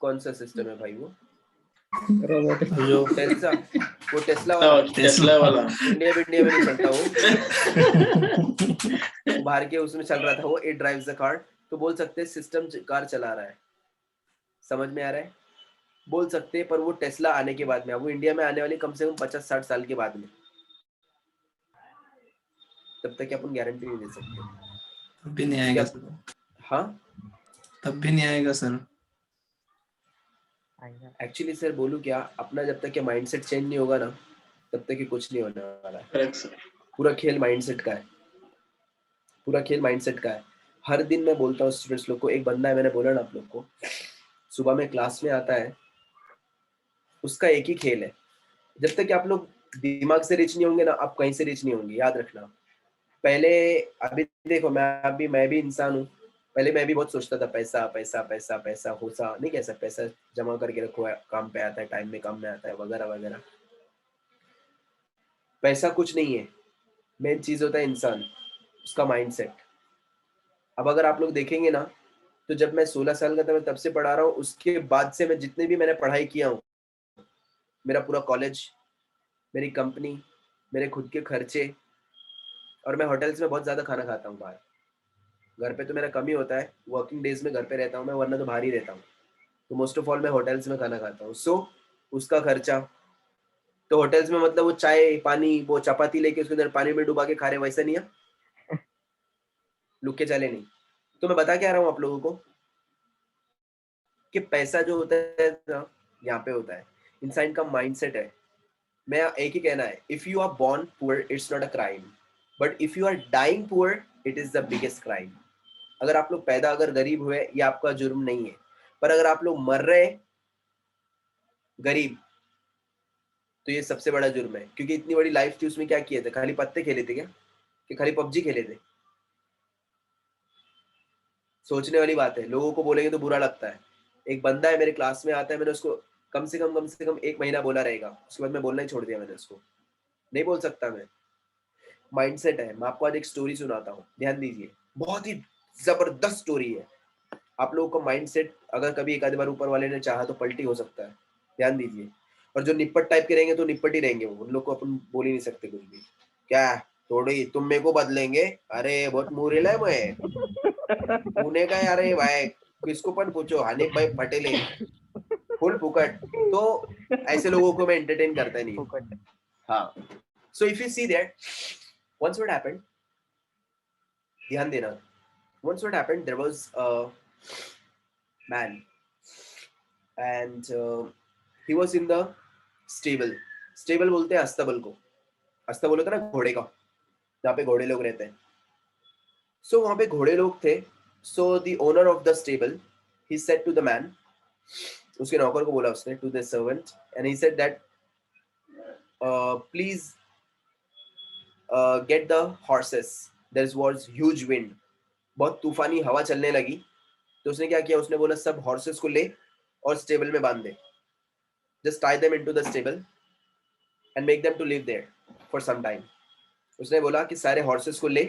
कौन सा सिस्टम है भाई? वो रोबोट जो टेस्ला, वो टेस्ला वाला, टेस्ला वाला। इंडिया में नहीं चलता वो बाहर के उसमें चल रहा था वो। इट ड्राइव्स द कार, तो बोल सकते हैं सिस्टम कार चला रहा है। समझ में आ रहा है? बोल सकते हैं, पर वो टेस्ला आने के बाद में, वो इंडिया में आने वाली कम से कम 50-60 साल के बाद में, तब तक अपन गारंटी नहीं दे सकते। तब भी नहीं आएगा सर। हाँ, तब भी नहीं आएगा सर। एक्चुअली सर बोलूं क्या, अपना जब तक ये माइंडसेट चेंज नहीं होगा ना, तब तक ये कुछ नहीं होने वाला है। Correct sir. पूरा खेल माइंडसेट का है, पूरा खेल माइंडसेट का है। हर दिन मैं बोलता हूँ स्टूडेंट्स लोग को, एक बंदा है, मैंने बोला ना आप लोग को, सुबह में क्लास में आता है, उसका एक ही खेल है। जब तक कि आप लोग दिमाग से रिच नहीं होंगे ना, आप कहीं से रिच नहीं होंगे, याद रखना। पहले, अभी देखो मैं भी इंसान हूँ, पहले मैं भी बहुत सोचता था पैसा पैसा पैसा पैसा, होसा नहीं कैसा, पैसा जमा करके रखो, काम पे आता है, टाइम में काम में आता है, वगैरह वगैरह। पैसा कुछ नहीं है, मेन चीज होता है इंसान, उसका माइंडसेट। अब अगर आप लोग देखेंगे ना, तो जब मैं 16 साल का था मैं तब से पढ़ा रहा हूँ, उसके बाद से मैं जितने भी मैंने पढ़ाई किया हूँ, मेरा पूरा कॉलेज, मेरी कंपनी, मेरे खुद के खर्चे, और मैं होटल्स में बहुत ज़्यादा खाना खाता हूँ बाहर। घर पे तो मेरा कम ही होता है, वर्किंग डेज में घर पे रहता हूँ मैं, वरना तो बाहर ही रहता हूँ। तो मोस्ट ऑफ ऑल मैं होटल्स में खाना खाता हूँ। सो उसका खर्चा, तो होटल्स में मतलब वो चाय पानी, वो चपाती लेके उसके अंदर पानी में डुबा के खा रहे, वैसा नहीं है, लुक के चले नहीं। तो मैं बता क्या रहा हूँ आप लोगों को, कि पैसा जो होता है ना, यहाँ पे होता है इंसान का माइंडसेट है। मैं एक ही कहना है, if you are born poor it's not a crime, but if you are dying poor it is the biggest crime. अगर आप लोग पैदा अगर गरीब हुए, ये आपका जुर्म नहीं है, पर अगर आप लोग मर रहे गरीब, तो ये सबसे बड़ा जुर्म है। क्योंकि इतनी बड़ी लाइफ थी, उसमें क्या किए थे? खाली पत्ते खेले थे क्या, कि खाली पबजी खेले थे? सोचने वाली बात है, लोगों को बोलेंगे तो बुरा लगता है। एक बंदा है मेरे क्लास में आता है, मैंने उसको कम से कम 1 महीना बोला रहेगा, उसके बाद मैं बोलना ही छोड़ दिया मैंने उसको, नहीं बोल सकता मैं। माइंडसेट है। मैं आपको आज एक स्टोरी सुनाता हूँ, ध्यान दीजिए, बहुत ही जबरदस्त स्टोरी है। आप लोगों का माइंडसेट अगर कभी एक आधी बार ऊपर वाले ने चाहा तो पलटी हो सकता है, ध्यान दीजिए। और जो निपट टाइप के रहेंगे तो निपट ही रहेंगे, वो उन लोग को अपन बोल ही नहीं सकते कुछ भी। क्या थोड़ी तुम मेरे को बदलेंगे? अरे बहुत मुरेला है मैं, पुणे का यार भाई, किसको पण पूछो, हनीफ भाई पटेल है, फुल फुकट। तो ऐसे लोगों को मैं एंटरटेन करता नहीं हूँ। हाँ, so if you see that once what happened, ध्यान देना, once what happened, there was a man and he was in the stable. stable बोलते हैं अस्तबल को, अस्तबल होता है ना घोड़े का, जहाँ पे घोड़े लोग रहते हैं। सो वहाँ पे घोड़े लोग थे। सो the owner of the stable, he said to the man उसके नौकर को बोला उसने, to the servant, and he said that please get the horses, there was huge wind, बहुत तूफानी हवा चलने लगी। तो उसने क्या किया, उसने बोला सब हॉर्सेस को ले और स्टेबल में बांध दे, just tie them into the stable and make them to live there for some time. उसने बोला कि सारे हॉर्सेस को ले,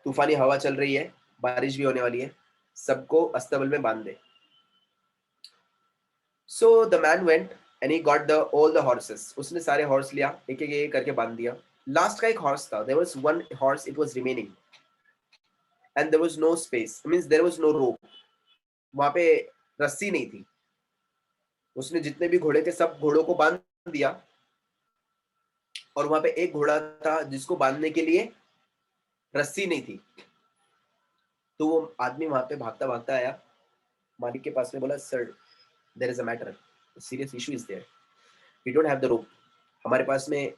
तूफानी हवा चल रही है, बारिश भी होने वाली है, सबको अस्तबल में बांध दे। So the man went and he got the all the horses, उसने सारे हॉर्स लिया, एक एक करके बांध दिया। लास्ट का एक हॉर्स था, there was one horse, it was remaining and there was no space, means there was no rope, वहां पे रस्सी नहीं थी। उसने जितने भी घोड़े थे सब घोड़ों को बांध दिया, और वहां पे एक घोड़ा था जिसको बांधने के लिए रस्सी नहीं थी। तो वो आदमी वहां पे भागता भागता आया, मालिक के पास में, बोला sir there is a matter, serious issue is there, we don't have the rope, हमारे पास में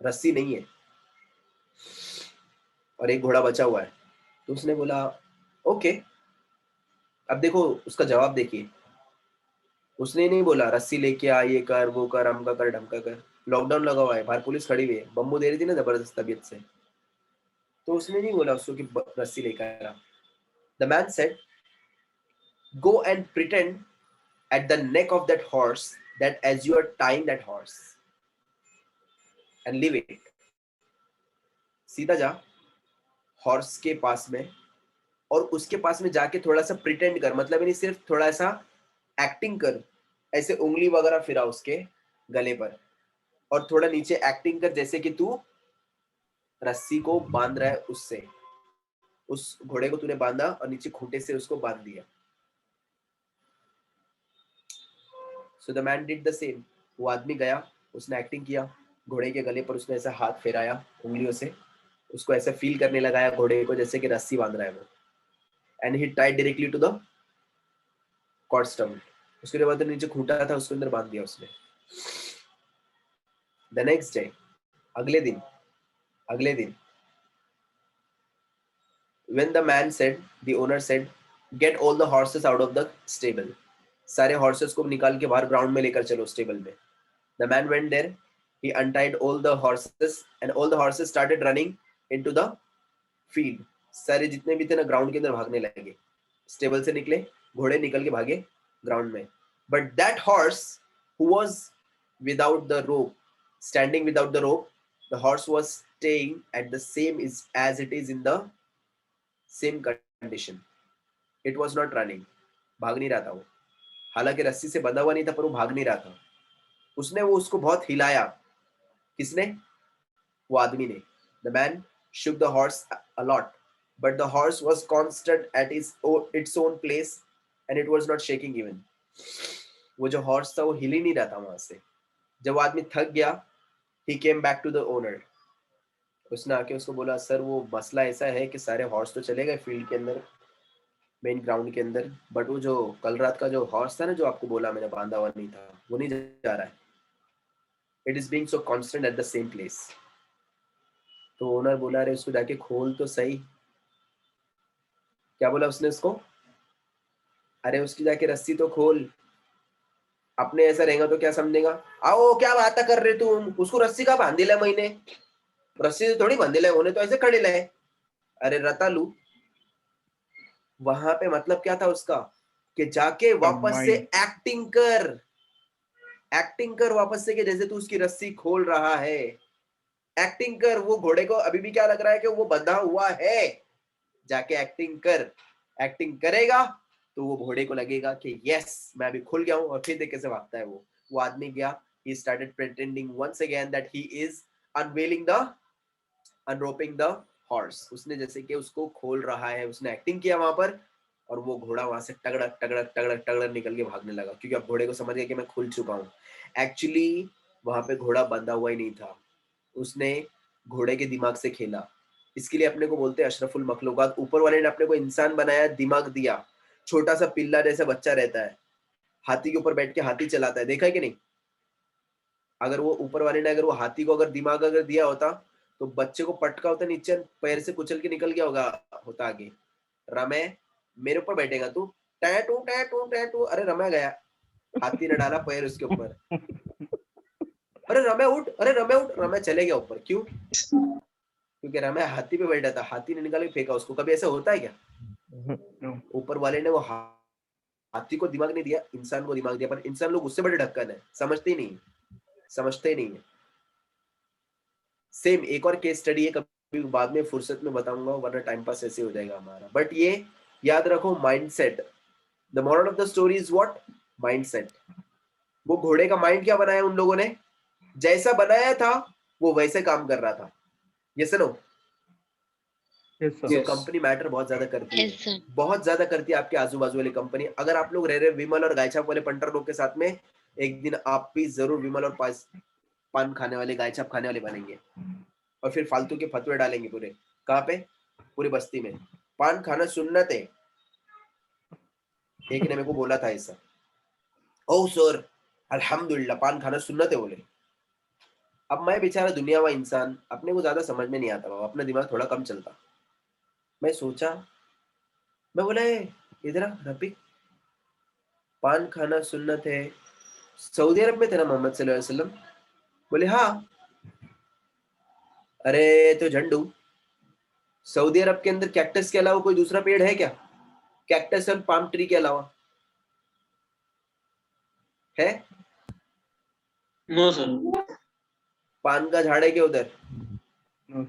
रस्सी नहीं है और एक घोड़ा बचा हुआ है। तो उसने बोला ओके। अब देखो उसका जवाब देखिए, उसने नहीं बोला रस्सी लेके आ, ये कर वो कर, अमका कर ढमका कर, लॉकडाउन लगा हुआ है, बाहर पुलिस खड़ी हुई है, बम्बू दे रही थी ना जबरदस्त तबीयत से, तो उसने नहीं बोला उसको कि रस्सी लेकर आ। The man said go and pretend at the neck of that horse that as you are tying that horse and leave it, सीधा जा हॉर्स के पास में और उसके पास में जाके थोड़ा सा प्रिटेंड कर, मतलब नहीं सिर्फ थोड़ा सा एक्टिंग कर, ऐसे उंगली वगैरह फिरा उसके गले पर और थोड़ा नीचे एक्टिंग कर जैसे कि तू रस्सी को बांध रहा है, उससे उस घोड़े को तूने बांधा और नीचे खूंटे से उसको बांध दिया। So the man did the same. वो आदमी गया, उसने एक्टिंग किया, घोड़े के गले पर उसने ऐसा हाथ फेराया उंगलियों से, उसको ऐसा फील करने लगाया घोड़े को जैसे कि रस्सी बांध रहा है वो, and he tied directly to the cord stump, उसके बाद नीचे खूंटा था उसके अंदर बांध दिया उसने। द नेक्स्ट डे, अगले दिन when the man said, the owner said, get all the horses out of the stable, सारे हॉर्सेस को निकाल के बाहर ग्राउंड में लेकर चलो स्टेबल में। The man went there, he untied all the horses and all the horses started running into the field, सारे जितने भी थे ना ग्राउंड के अंदर भागने लगे, स्टेबल से निकले, घोड़े निकल के भागे ग्राउंड में। But that horse who was without the rope, standing without the rope, the horse was staying at the same as it is in the same condition. It was not running, भाग नहीं रहा था वो, हालांकि रस्सी से बंधा हुआ नहीं था पर वो भाग नहीं रहा था। उसने वो उसको बहुत हिलाया, किसने? वो आदमी ने। The man shook the horse a lot, but the horse was constant at its own place and it was not shaking even. वो जो हॉर्स था वो हिल ही नहीं रहा था वहां से। जब आदमी थक गया, he came back to the owner. उसने आके उसको बोला सर वो मसला ऐसा है कि सारे हॉर्स तो चले गए फील्ड के अंदर, मेन ग्राउंड के अंदर, बट वो जो कल रात का जो हॉर्स था ना जो आपको बोला मैंने बांधा हुआ नहीं था, वो नहीं जा रहा है, it is being so constant at the same place. तो ओनर बोला अरे उसको जाके खोल तो सही। क्या बोला उसने उसको? अरे उसकी जाके रस्सी तो खोल, अपने ऐसा रहेगा तो क्या समझेगा, आओ क्या बात कर रहे तुम, उसको रस्सी का बांध दिला मैंने, रस्सी से थोड़ी बांध दिला, होने तो ऐसे खड़े लाए। अरे रतालू, वहां पे मतलब क्या था उसका कि जाके वापस से एक्टिंग कर वापस से कि जैसे तू उसकी रस्सी खोल रहा है, एक्टिंग कर। वो घोड़े को अभी भी क्या लग रहा है कि वो बंधा हुआ है, जाके एक्टिंग कर, एक्टिंग करेगा तो वो घोड़े को लगेगा कि यस मैं अभी खुल गया हूं, और फिर देख कैसे भागता है वो आदमी गया, he started pretending once again that he is unroping the horse, उसने जैसे कि उसको खोल रहा है, उसने एक्टिंग किया वहां पर, और वो घोड़ा वहां से टगड़क टगड़क टगड़क टगड़क निकल के भागने लगा, क्योंकि अब घोड़े को समझ गया कि मैं खुल चुका हूँ। एक्चुअली वहां पे घोड़ा बंधा हुआ ही नहीं था, उसने घोड़े के दिमाग से खेला। इसके लिए अपने को बोलते हैं अशरफुल मखलूकात, ऊपर वाले ने अपने को इंसान बनाया, दिमाग दिया, छोटा सा पिल्ला जैसा बच्चा रहता है, हाथी के ऊपर बैठ के हाथी चलाता है, देखा है कि नहीं? अगर वो ऊपर वाले ने अगर वो हाथी को अगर दिमाग अगर दिया होता तो बच्चे को पटका होता नीचे, पैर से कुचल के निकल गया होता आगे। रमे मेरे ऊपर बैठेगा तू, टैटू, अरे रम्या गया, हाथी ने डाला पैर उसके ऊपर, अरे रम्या उठ, अरे रम्या उठ, रम्या चले गया ऊपर, क्यों? क्योंकि रम्या हाथी पे बैठा था, हाथी ने निकाल के फेंका उसको। कभी ऐसा होता है क्या? ऊपर वाले ने वो हाथी को दिमाग नहीं दिया, इंसान को दिमाग दिया, पर इंसान लोग उससे बड़े ढक्कन है, समझते ही नहीं है। सेम एक और केस स्टडी है, कभी बाद में फुर्सत में बताऊंगा, वरना टाइम पास ऐसे हो जाएगा हमारा। बट ये याद रखो, mindset, the moral of the story is what? Mindset. वो घोड़े का माइंड क्या बनाया उन लोगों ने? जैसा बनाया था वो वैसे काम कर रहा था। Yes no? कंपनी मैटर बहुत ज्यादा करती है, Yes, sir. बहुत ज्यादा करती है आपके आजू बाजू वाली कंपनी। अगर आप लोग रह रहे विमल और गायछाप वाले पंटर लोग के साथ में, एक दिन आप भी जरूर विमल और पान खाने वाले, गायछाप खाने वाले बनेंगे, और फिर फालतू के फतवे डालेंगे पूरे। कहाँ पे? पूरी बस्ती में। पान खाना सुन्नत है, एक ने मेरे को बोला था ऐसा। ओ सर, अल्हम्दुलिल्लाह, पान खाना सुन्नत है बोले। अब मैं बेचारा दुनियावा इंसान, अपने को ज्यादा समझ में नहीं आता, बाबा अपना दिमाग थोड़ा कम चलता। मैं सोचा, मैं बोला इधर रफीक, पान खाना सुन्नत है, सऊदी अरब में थे ना मोहम्मद सल्लल्लाहु अलैहि वसल्लम? बोले हाँ। अरे तो झंडू, सऊदी अरब के अंदर कैक्टस के अलावा कोई दूसरा पेड़ है क्या? कैक्टस और पाम ट्री के अलावा है? No sir. पान का झाड़ है क्या उधर? No,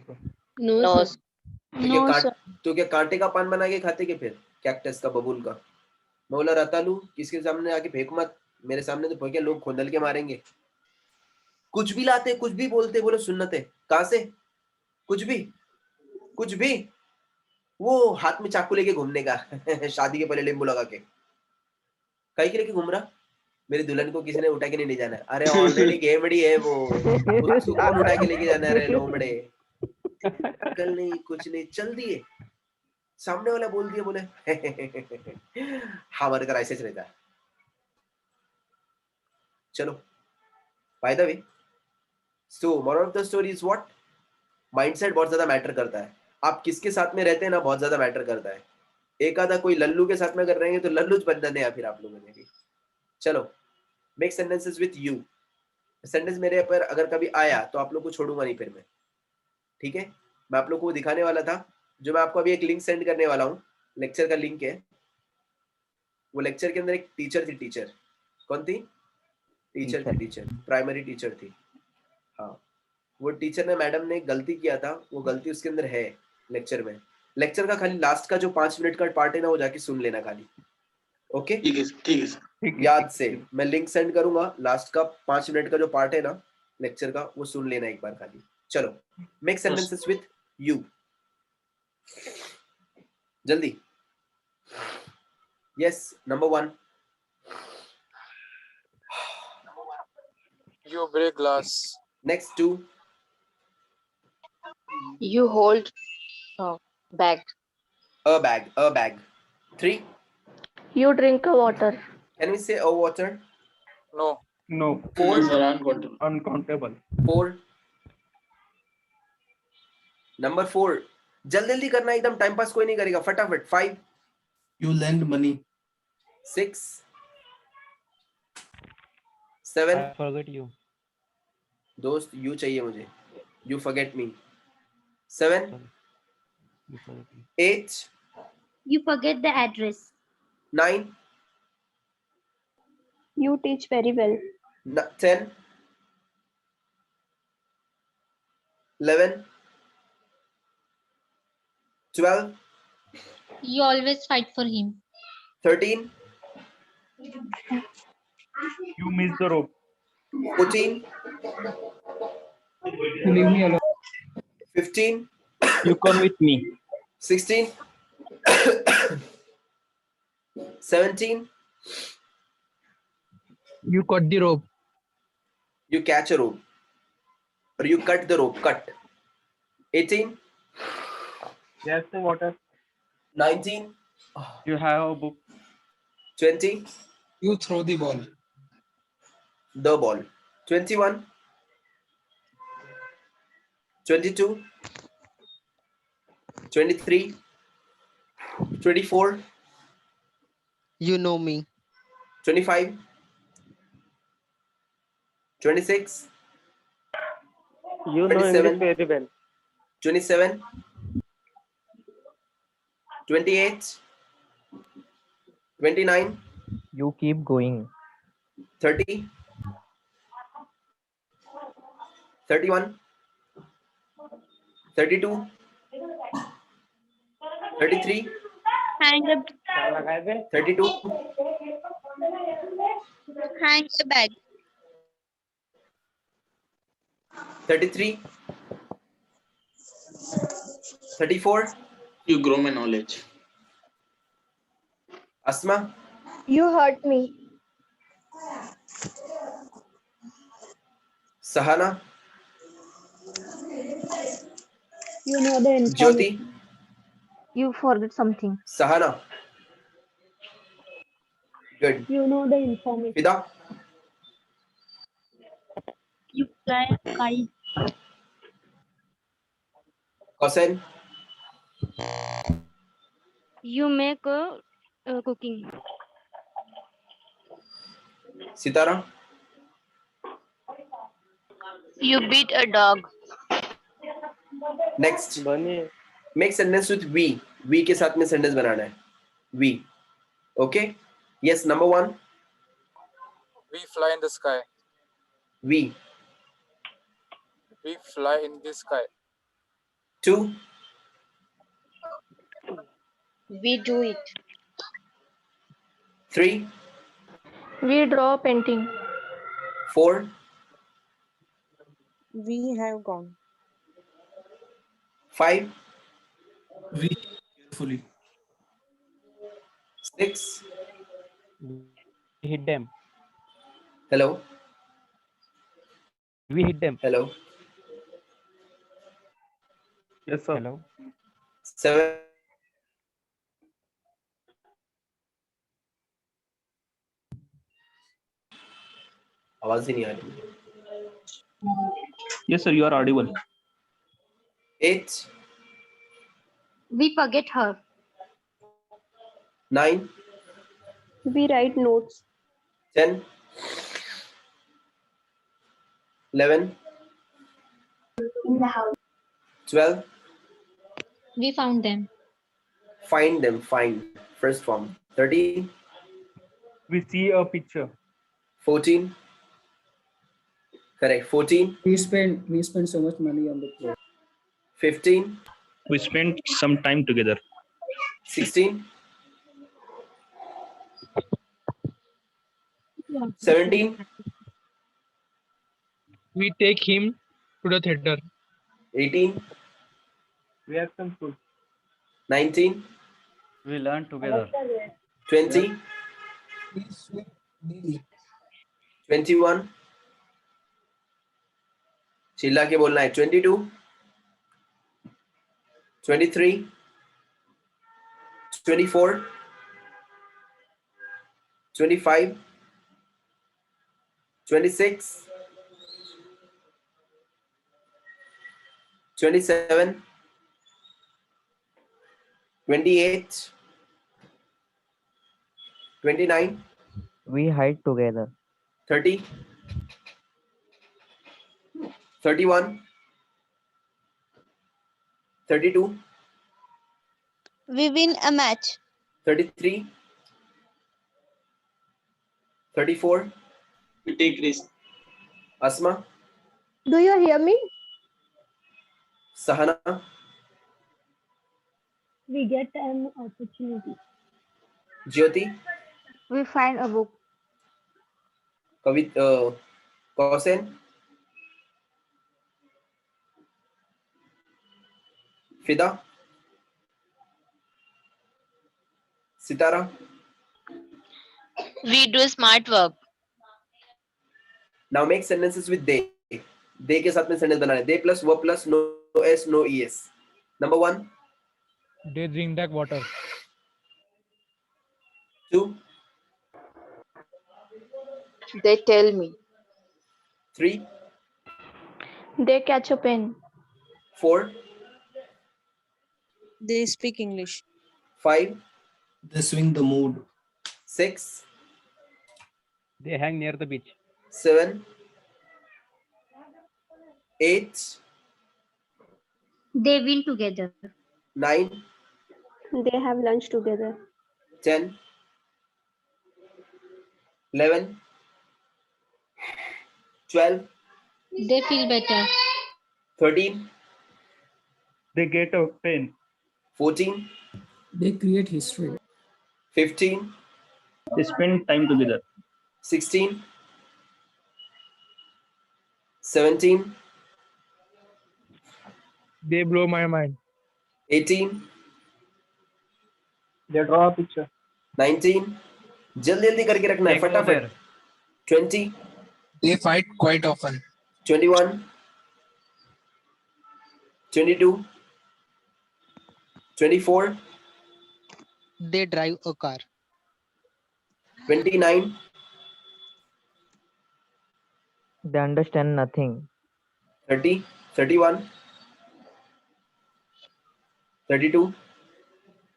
No, sir. No, sir. तो क्या कांटे का पान बना के खाते के फिर? कैक्टस का, बबूल का? मैं बोला रतालू, किसके सामने आके फेंक मत, मेरे सामने तो फेंके लोग खोदल के मारेंगे। कुछ भी लाते, कुछ भी बोलते, बोलो सुन्नत है। कहां से? कुछ भी। वो हाथ में चाकू लेके घूमने का शादी के पहले लींबू लगा के, कहीं के लेके घूम रहा? मेरी दुल्हन को किसी ने उठा के नहीं ले जाना है। अरे ऑलरेडी गेमड़ी है वो, उसको कौन उठा के लेके जाना है? अरे लोमड़े, कल नहीं कुछ नहीं, चल दिए। सामने वाला बोल दिया, बोले हमारे तरह ऐसे रहता है। चलो, by the way, so moral of the story is what? Mindset बहुत ज्यादा मैटर करता है। आप किसके साथ में रहते हैं ना, बहुत ज्यादा मैटर करता है। एक आधा कोई लल्लू के साथ में अगर रहेंगे तो लल्लू बनना है फिर आप लोगों ने भी। चलो, make sentences with you. Sentence मेरे पर अगर कभी आया तो आप लोग को छोड़ूंगा नहीं फिर मैं, ठीक है? मैं आप लोग को दिखाने वाला था, जो मैं आपको अभी एक लिंक सेंड करने वाला हूँ, लेक्चर का लिंक है। वो लेक्चर के अंदर एक टीचर थी, टीचर कौन थी? टीचर प्राइमरी टीचर थी। हाँ, वो टीचर ने, मैडम ने गलती किया था, वो गलती उसके अंदर है लेक्चर में। लेक्चर का खाली लास्ट का जो 5 मिनट का पार्ट है ना, वो जाके सुन लेना खाली, ओके? ठीक है सर। याद से मैं लिंक सेंड करूंगा, लास्ट का 5 मिनट का जो पार्ट है ना लेक्चर का, वो सुन लेना एक बार खाली। चलो, मेक सेंटेंसेस विथ यू, जल्दी। Yes, number 1। You break glass. Next 2। You hold bag. A bag. 3। You drink a water. Can we say a water? No. No. 4। Uncountable. 4। Number 4, जल्दी करना, एकदम टाइम पास कोई नहीं करेगा, फटाफट। 5। You lend money. 6। 7। I forget you. दोस्त, you चाहिए मुझे, you forget me. 7। You forget me. 8। You forget the address. 9। You teach very well. 10। 11। 12। You always fight for him. 13। You miss the rope. 14। Leave me alone. 15। You come with me. 16। 17। You cut the rope. You catch a rope, or you cut the rope. Cut. 18। Yes, the water. 19। You have a book. 20। You throw the ball. The ball. 21। 22। 23। 24। You know me. 25, 26, You know 27, English very well. 27, 28, 29, You keep going. 30, 31, 32, 33, Hang the 32, hang the bag. 33, 34, You grow my knowledge. Asma, You hurt me. Sahana, You know the information. Jyoti, You forget something. Sahana. Good. You know the information. Fida, You fly a kite. Hossein, You make cooking. Sitara, You beat a dog. next. Bunny. Make sentence with we. We के साथ में sentence बनाना है. We. Okay? Yes, number 1. We fly in the sky. We. We fly in the sky. 2. We do it. 3. We draw painting. 4. We have gone. 5. We carefully. 6. We hit them. Hello. We hit them. Hello. Yes, sir. Hello. 7. आवाज ही नहीं आ रही. Yes, sir. You are audible. 8. We forget her. 9. We write notes. 10. 11. In the house. 12. We found them. Find them. Find. First form. 13. We see a picture. 14. Correct. 14. We spend so much money on the clothes. 15. We spent some time together. 16. 17. We take him to the theater. 18. We have some food. 19. We learn together. 20. 21. चिल्ला के बोलना है. 22. 23. 24. 25. 26. 27. 28. 29. We hide together. 30. 31. 32. We win a match. 33. 34. We take risk. Asma, Do you hear me? Sahana, We get an opportunity. Jyoti, We find a book. Kausen, Fida, Sitara. We do smart work. Now make sentences with they. They के साथ में sentence बनाना है. They plus verb plus no s no es. Number 1. They drink that water. 2. They tell me. 3. They catch a pen. 4. They speak English. 5. They swing the mood. 6, They hang near the beach. 7, 8, They win together. 9, They have lunch together. 10, 11, 12, They feel better. 13, They get a pen. 14, They create history. 15, They spend time together. 16, 17, They blow my mind. 18, They draw a picture. 19, जल्दी जल्दी करके रखना है They go फटाफट, there. 20, They fight quite often. 21, 22, 24, They drive a car. 29, They understand nothing. 30, 31, 32,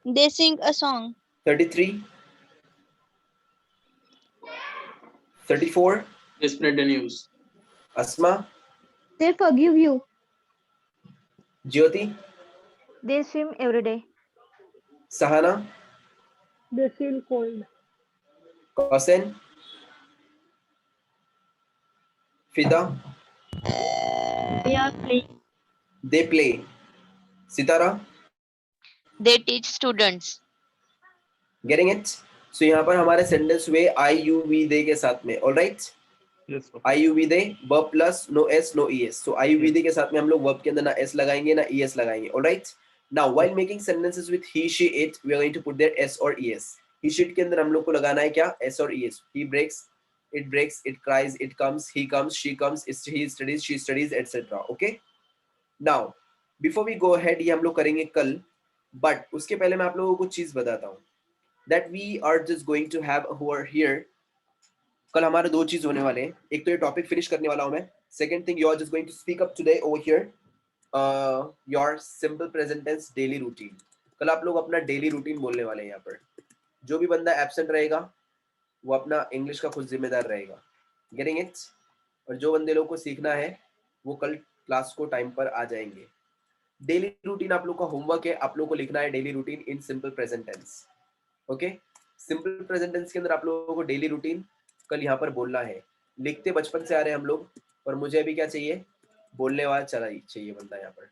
They sing a song. 33, 34, They spread the news. Asma, They forgive you. Jyoti, They swim every day. Sahana, They feel cold. Kausen, Fida, They are playing. they play, Sitara, They teach students. getting it? So यहाँ पर हमारे sentence हुए I U V they के साथ में, all right? Yes, sir. I U V they verb plus no S no ES. So I U V they के साथ में हम लोग verb के अंदर ना S लगाएंगे ना ES लगाएंगे, all right? Now while making sentences with he, she, it, we are going to put there S or ES. He, she, it के अंदर हम लोग को लगाना है क्या? S और ES. He breaks, it cries, it comes, he comes, she comes, he studies, she studies, etc. Okay? Now before we go ahead, ये हम लोग करेंगे कल, but उसके पहले मैं आप लोगों को कुछ चीज बताता हूँ. That we are just going to have who are here. कल हमारे दो चीज होने वाले हैं. एक तो ये टॉपिक फिनिश करने वाला हूं मैं. Second thing, you are just going to speak up today over here. Your simple present tense daily routine. कल आप लोग अपना डेली रूटीन बोलने वाले हैं यहाँ पर. जो भी बंदा एब्सेंट रहेगा वो अपना इंग्लिश का खुद जिम्मेदार रहेगा. Getting it? और जो बंदे लोग को सीखना है वो कल क्लास को टाइम पर आ जाएंगे. डेली रूटीन आप लोग का होमवर्क है. आप लोग को लिखना है daily routine in simple present tense. Okay, simple present tense के अंदर आप लोगों को डेली रूटीन कल यहाँ पर बोलना है. लिखते बचपन से आ रहे हैं हम लोग, पर मुझे अभी क्या चाहिए? बोलने वाला चाहिए बंदा यहाँ पर.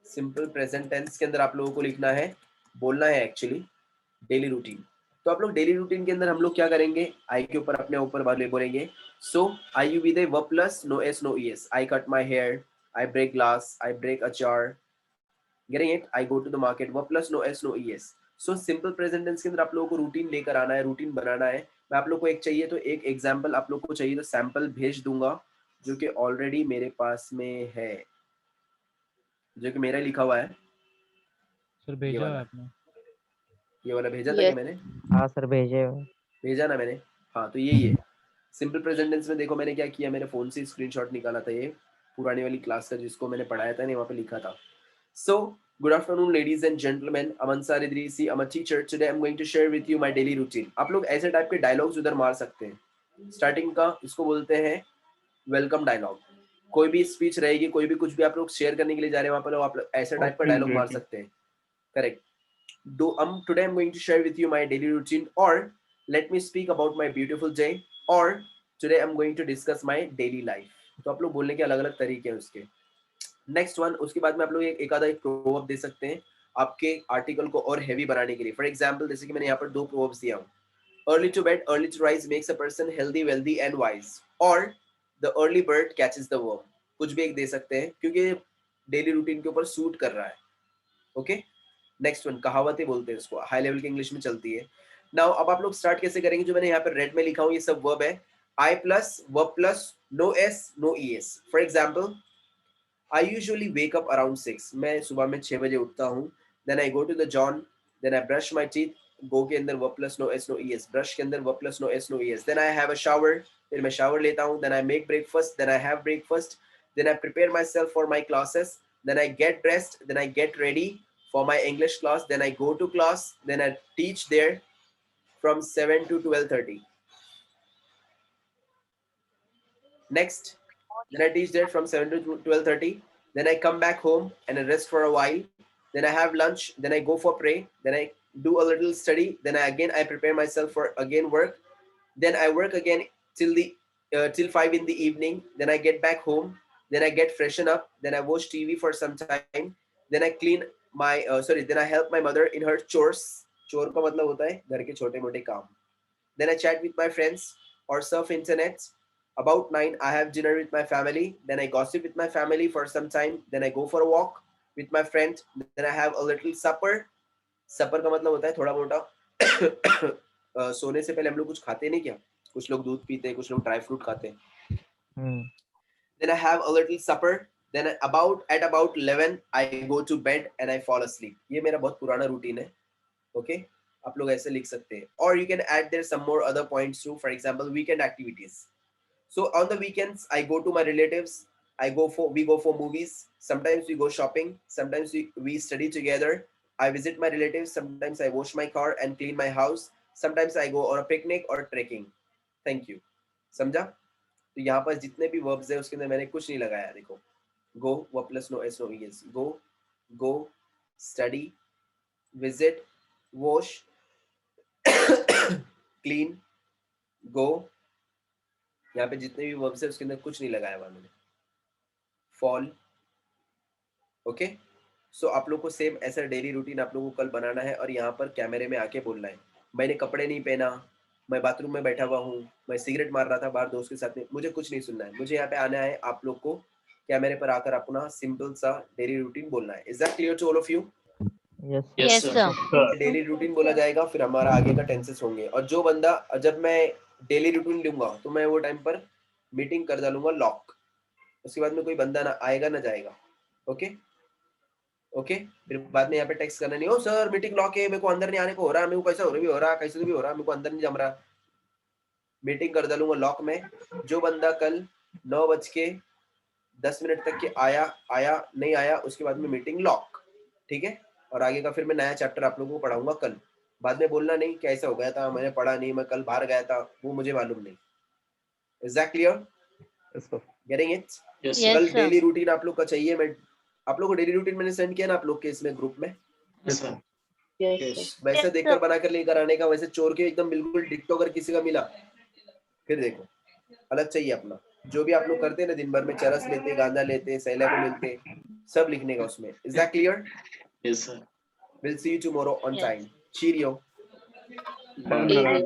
सिंपल प्रेजेंट टेंस के अंदर आप लोगों को लिखना है, बोलना है एक्चुअली डेली रूटीन. तो आप लोग डेली रूटीन के अंदर हम लोग क्या करेंगे? आई के ऊपर अपने ऊपर वाले बोलेंगे. So I you we they verb plus no S no E S. I cut my hair, I break glass, I break a jar. Getting it? I go to the market. Verb plus no S no E S. So simple present tense के अंदर आप लोगों को routine लेकर आना है, routine बनाना है. मैं आप लोग को एक चाहिए तो एक एग्जांपल आप लोग को चाहिए तो सैंपल भेज दूंगा जो कि ऑलरेडी मेरे पास में है, जो कि मेरा लिखा हुआ है. सर भेजा है आपने? ये वाला भेजा था कि मैंने? हाँ सर भेजे. भेजा ना मैंने? हाँ, तो यही है सिंपल प्रेजेंट टेंस में. देखो मैंने क्या किया, मेरे फोन से स्क्रीनशॉट निकाला था, ये पुरानी वाली क्लास का जिसको मैंने पढ़ाया था, नहीं वहाँ पे लिखा था. सो good afternoon ladies and gentlemen, I'm Ansar Idrisi, I'm a teacher. Today I'm going to share with you my daily routine. आप लोग ऐसे टाइप के डायलॉग्स उधर मार सकते हैं. स्टार्टिंग का इसको बोलते हैं वेलकम डायलॉग. कोई भी स्पीच रहेगी, कोई भी कुछ भी आप लोग शेयर करने के लिए जा रहे हैं वहाँ पर आप लोग ऐसे टाइप का डायलॉग मार सकते हैं. Correct. Today I'm going to share with you my daily routine, or let me speak about my beautiful day, or today I'm going to discuss my daily life. तो आप लोग बोलने के अलग अलग तरीके हैं उसके. नेक्स्ट वन, उसके बाद में आप लोग एक आधा एक प्रोवर्ब दे सकते हैं आपके आर्टिकल को और हेवी बनाने के लिए. फॉर एग्जांपल जैसे कि मैंने यहाँ पर दो प्रोवर्ब्स दिया हूँ. Early to bed early to rise makes a person healthy wealthy and wise, और the early bird catches the worm. कुछ भी एक दे सकते हैं क्योंकि डेली रूटीन के ऊपर सूट कर रहा है. ओके, नेक्स्ट वन कहावतें बोलते हैं इसको, हाई लेवल की इंग्लिश में चलती है. नाउ अब आप लोग स्टार्ट कैसे करेंगे? जो मैंने यहाँ पर रेड में लिखा हूँ ये सब वर्ब है. I plus verb plus no S no E S. For example I usually wake up around 6. मैं सुबह में 6 बजे उठता हूँ. Then I go to the John. Then I brush my teeth. Go के अंदर verb plus no s no es. Brush के अंदर verb plus no s no es. Then I have a shower. फिर मैं shower लेता हूँ. Then I make breakfast. Then I have breakfast. Then I prepare myself for my classes. Then I get dressed. Then I get ready for my English class. Then I go to class. Then I teach there from 7 to 12:30. Next, then I teach that from 7 to 12:30. Then I come back home and I rest for a while. Then I have lunch. Then I go for pray. Then I do a little study. Then I prepare myself for again work. Then I work again till 5 in the evening. Then I get back home. Then I get freshen up. Then I watch TV for some time. Then I clean my then I help my mother in her chores. चोर का मतलब होता है घर के छोटे मोटे काम. Then I chat with my friends or surf internet. About 9, I have dinner with my family. Then I gossip with my family for some time. Then I go for a walk with my friend. Then I have a little supper. Supper का मतलब होता है थोड़ा मोटा सोने से पहले हम लोग कुछ खाते नहीं क्या? कुछ लोग दूध पीते हैं, कुछ लोग ड्राई फ्रूट खाते हैं. Then I have a little supper. Then at about 11, I go to bed and I fall asleep. ये मेरा बहुत पुराना रूटीन है. Okay? आप लोग ऐसे लिख सकते हैं. Or you can add there some more other points too. For example, weekend activities. So on the weekends, I go to my relatives. We go for movies. Sometimes we go shopping. Sometimes we study together. I visit my relatives. Sometimes I wash my car and clean my house. Sometimes I go on a picnic or trekking. Thank you. समझा? तो यहाँ पर जितने भी verbs है उसके अंदर मैंने कुछ नहीं लगाया. देखो, go verb plus no s no es. Go, study, visit, wash, clean, go. यहाँ पे जितने भी वर्ब्स है उसके अंदर कुछ नहीं लगाया हुआ मैंने. फॉल. ओके, सो आप लोग को सेम ऐसा डेली रूटीन आप लोगों को कल बनाना है और यहाँ पर कैमरे में आके बोलना है. मैंने कपड़े नहीं पहना, मैं बाथरूम में बैठा हुआ हूँ, मैं सिगरेट मार रहा था बाहर दोस्त के साथ में. मुझे कुछ नहीं सुनना है. मुझे यहाँ पे आना है, आप लोग को कैमरे पर आकर अपना सिंपल सा डेली रूटीन बोलना है. Is that clear to all of you? Yes, sir. Daily routine बोला जाएगा, फिर हमारा आगे का टेंसेस होंगे. और जो बंदा, जब मैं डेली रूटीन लूंगा तो मैं वो टाइम पर मीटिंग कर डालूंगा लॉक. उसके बाद में कोई बंदा ना आएगा ना जाएगा. ओके, फिर बाद में यहाँ पे टेक्स्ट करना नहीं, ओ सर मीटिंग लॉक है, मेरे को अंदर नहीं आने को हो रहा, मेरे को कैसे भी हो रहा, कैसे भी हो रहा, मेरे को अंदर नहीं जम रहा. मीटिंग कर डालूंगा लॉक में. जो बंदा कल 9:10 तक के आया नहीं आया, उसके बाद में मीटिंग लॉक. ठीक है, और आगे का फिर मैं नया चैप्टर आप लोगों को पढ़ाऊंगा कल. बाद में बोलना नहीं कैसा हो गया था, मैंने पढ़ा नहीं, मैं कल बाहर गया था, वो मुझे मालूम नहीं. Is that clear? Getting it? कल डेली रूटीन आप लोग का चाहिए. मैं आप लोग को डेली रूटीन मैंने सेंड किया ना आप लोग के इसमें ग्रुप में. वैसे देखकर बनाकर लेकर आने का. वैसे चोर के एकदम बिल्कुल डिक्टो अगर किसी का मिला, फिर देखो अलग चाहिए अपना. जो भी आप लोग करते हैं ना दिन भर में, चरस लेते, गांजा लेते, सैला को मिलते, सब लिखने का उसमें. Is that clear? Yes, sir. We'll see you tomorrow on time. Cheerio. Bye.